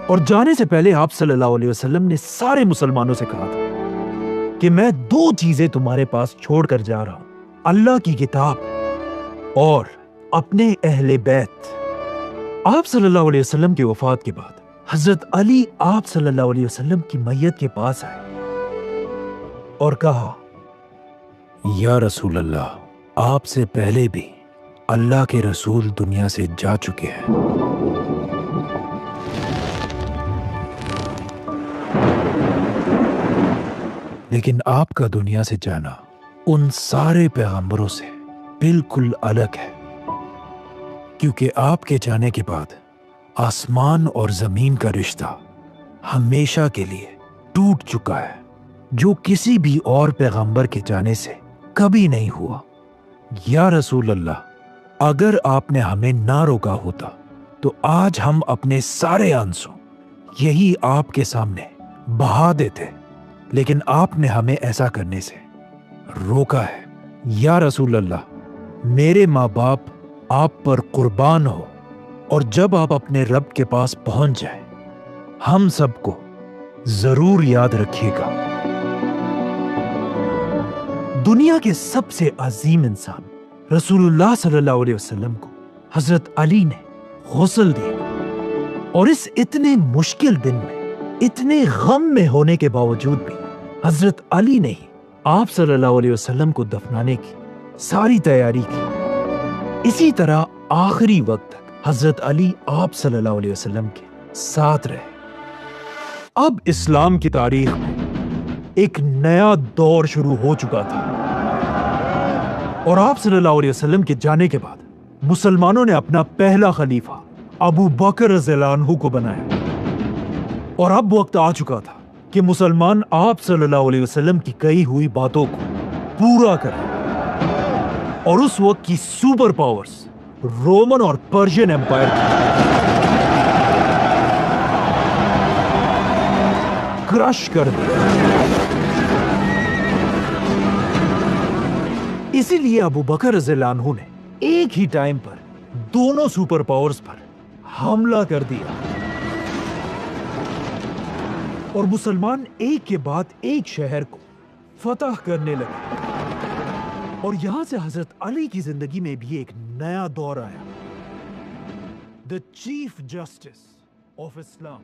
اور جانے سے پہلے آپ صلی اللہ علیہ وسلم نے سارے مسلمانوں سے کہا تھا کہ میں 2 چیزیں تمہارے پاس چھوڑ کر جا رہا ہوں، اللہ کی کتاب اور اپنے اہل بیت۔ آپ صلی اللہ علیہ وسلم کی وفات کے بعد حضرت علی آپ صلی اللہ علیہ وسلم کی میت کے پاس آئے اور کہا، یا رسول اللہ، آپ سے پہلے بھی اللہ کے رسول دنیا سے جا چکے ہیں، لیکن آپ کا دنیا سے جانا ان سارے پیغمبروں سے بالکل الگ ہے، کیونکہ آپ کے جانے کے بعد آسمان اور زمین کا رشتہ ہمیشہ کے لیے ٹوٹ چکا ہے، جو کسی بھی اور پیغمبر کے جانے سے کبھی نہیں ہوا۔ یا رسول اللہ، اگر آپ نے ہمیں نہ روکا ہوتا تو آج ہم اپنے سارے آنسو یہی آپ کے سامنے بہا دیتے، لیکن آپ نے ہمیں ایسا کرنے سے روکا ہے۔ یا رسول اللہ، میرے ماں باپ آپ پر قربان ہو، اور جب آپ اپنے رب کے پاس پہنچ جائیں ہم سب کو ضرور یاد رکھیے گا۔ دنیا کے سب سے عظیم انسان رسول اللہ صلی اللہ علیہ وسلم کو حضرت علی نے غسل دیا، اور اس اتنے مشکل دن میں، اتنے غم میں ہونے کے باوجود بھی حضرت علی نے ہی آپ صلی اللہ علیہ وسلم کو دفنانے کی ساری تیاری کی۔ اسی طرح آخری وقت تک حضرت علی آپ صلی اللہ علیہ وسلم کے ساتھ رہے۔ اب اسلام کی تاریخ میں ایک نیا دور شروع ہو چکا تھا، اور آپ صلی اللہ علیہ وسلم کے جانے کے بعد مسلمانوں نے اپنا پہلا خلیفہ ابو بکر رضی اللہ عنہ کو بنایا، اور اب وقت آ چکا تھا کہ مسلمان آپ صلی اللہ علیہ وسلم کی کہی ہوئی باتوں کو پورا کریں، اور اس وقت کی سپر پاورز رومن اور پرشین ایمپائر کرش کر دیا۔ اسی لیے ابو بکر رضی اللہ عنہ نے ایک ہی ٹائم پر دونوں سپر پاورز پر حملہ کر دیا، اور مسلمان ایک کے بعد ایک شہر کو فتح کرنے لگے، اور یہاں سے حضرت علی کی زندگی میں بھی ایک نیا دور آیا، the Chief Justice of Islam۔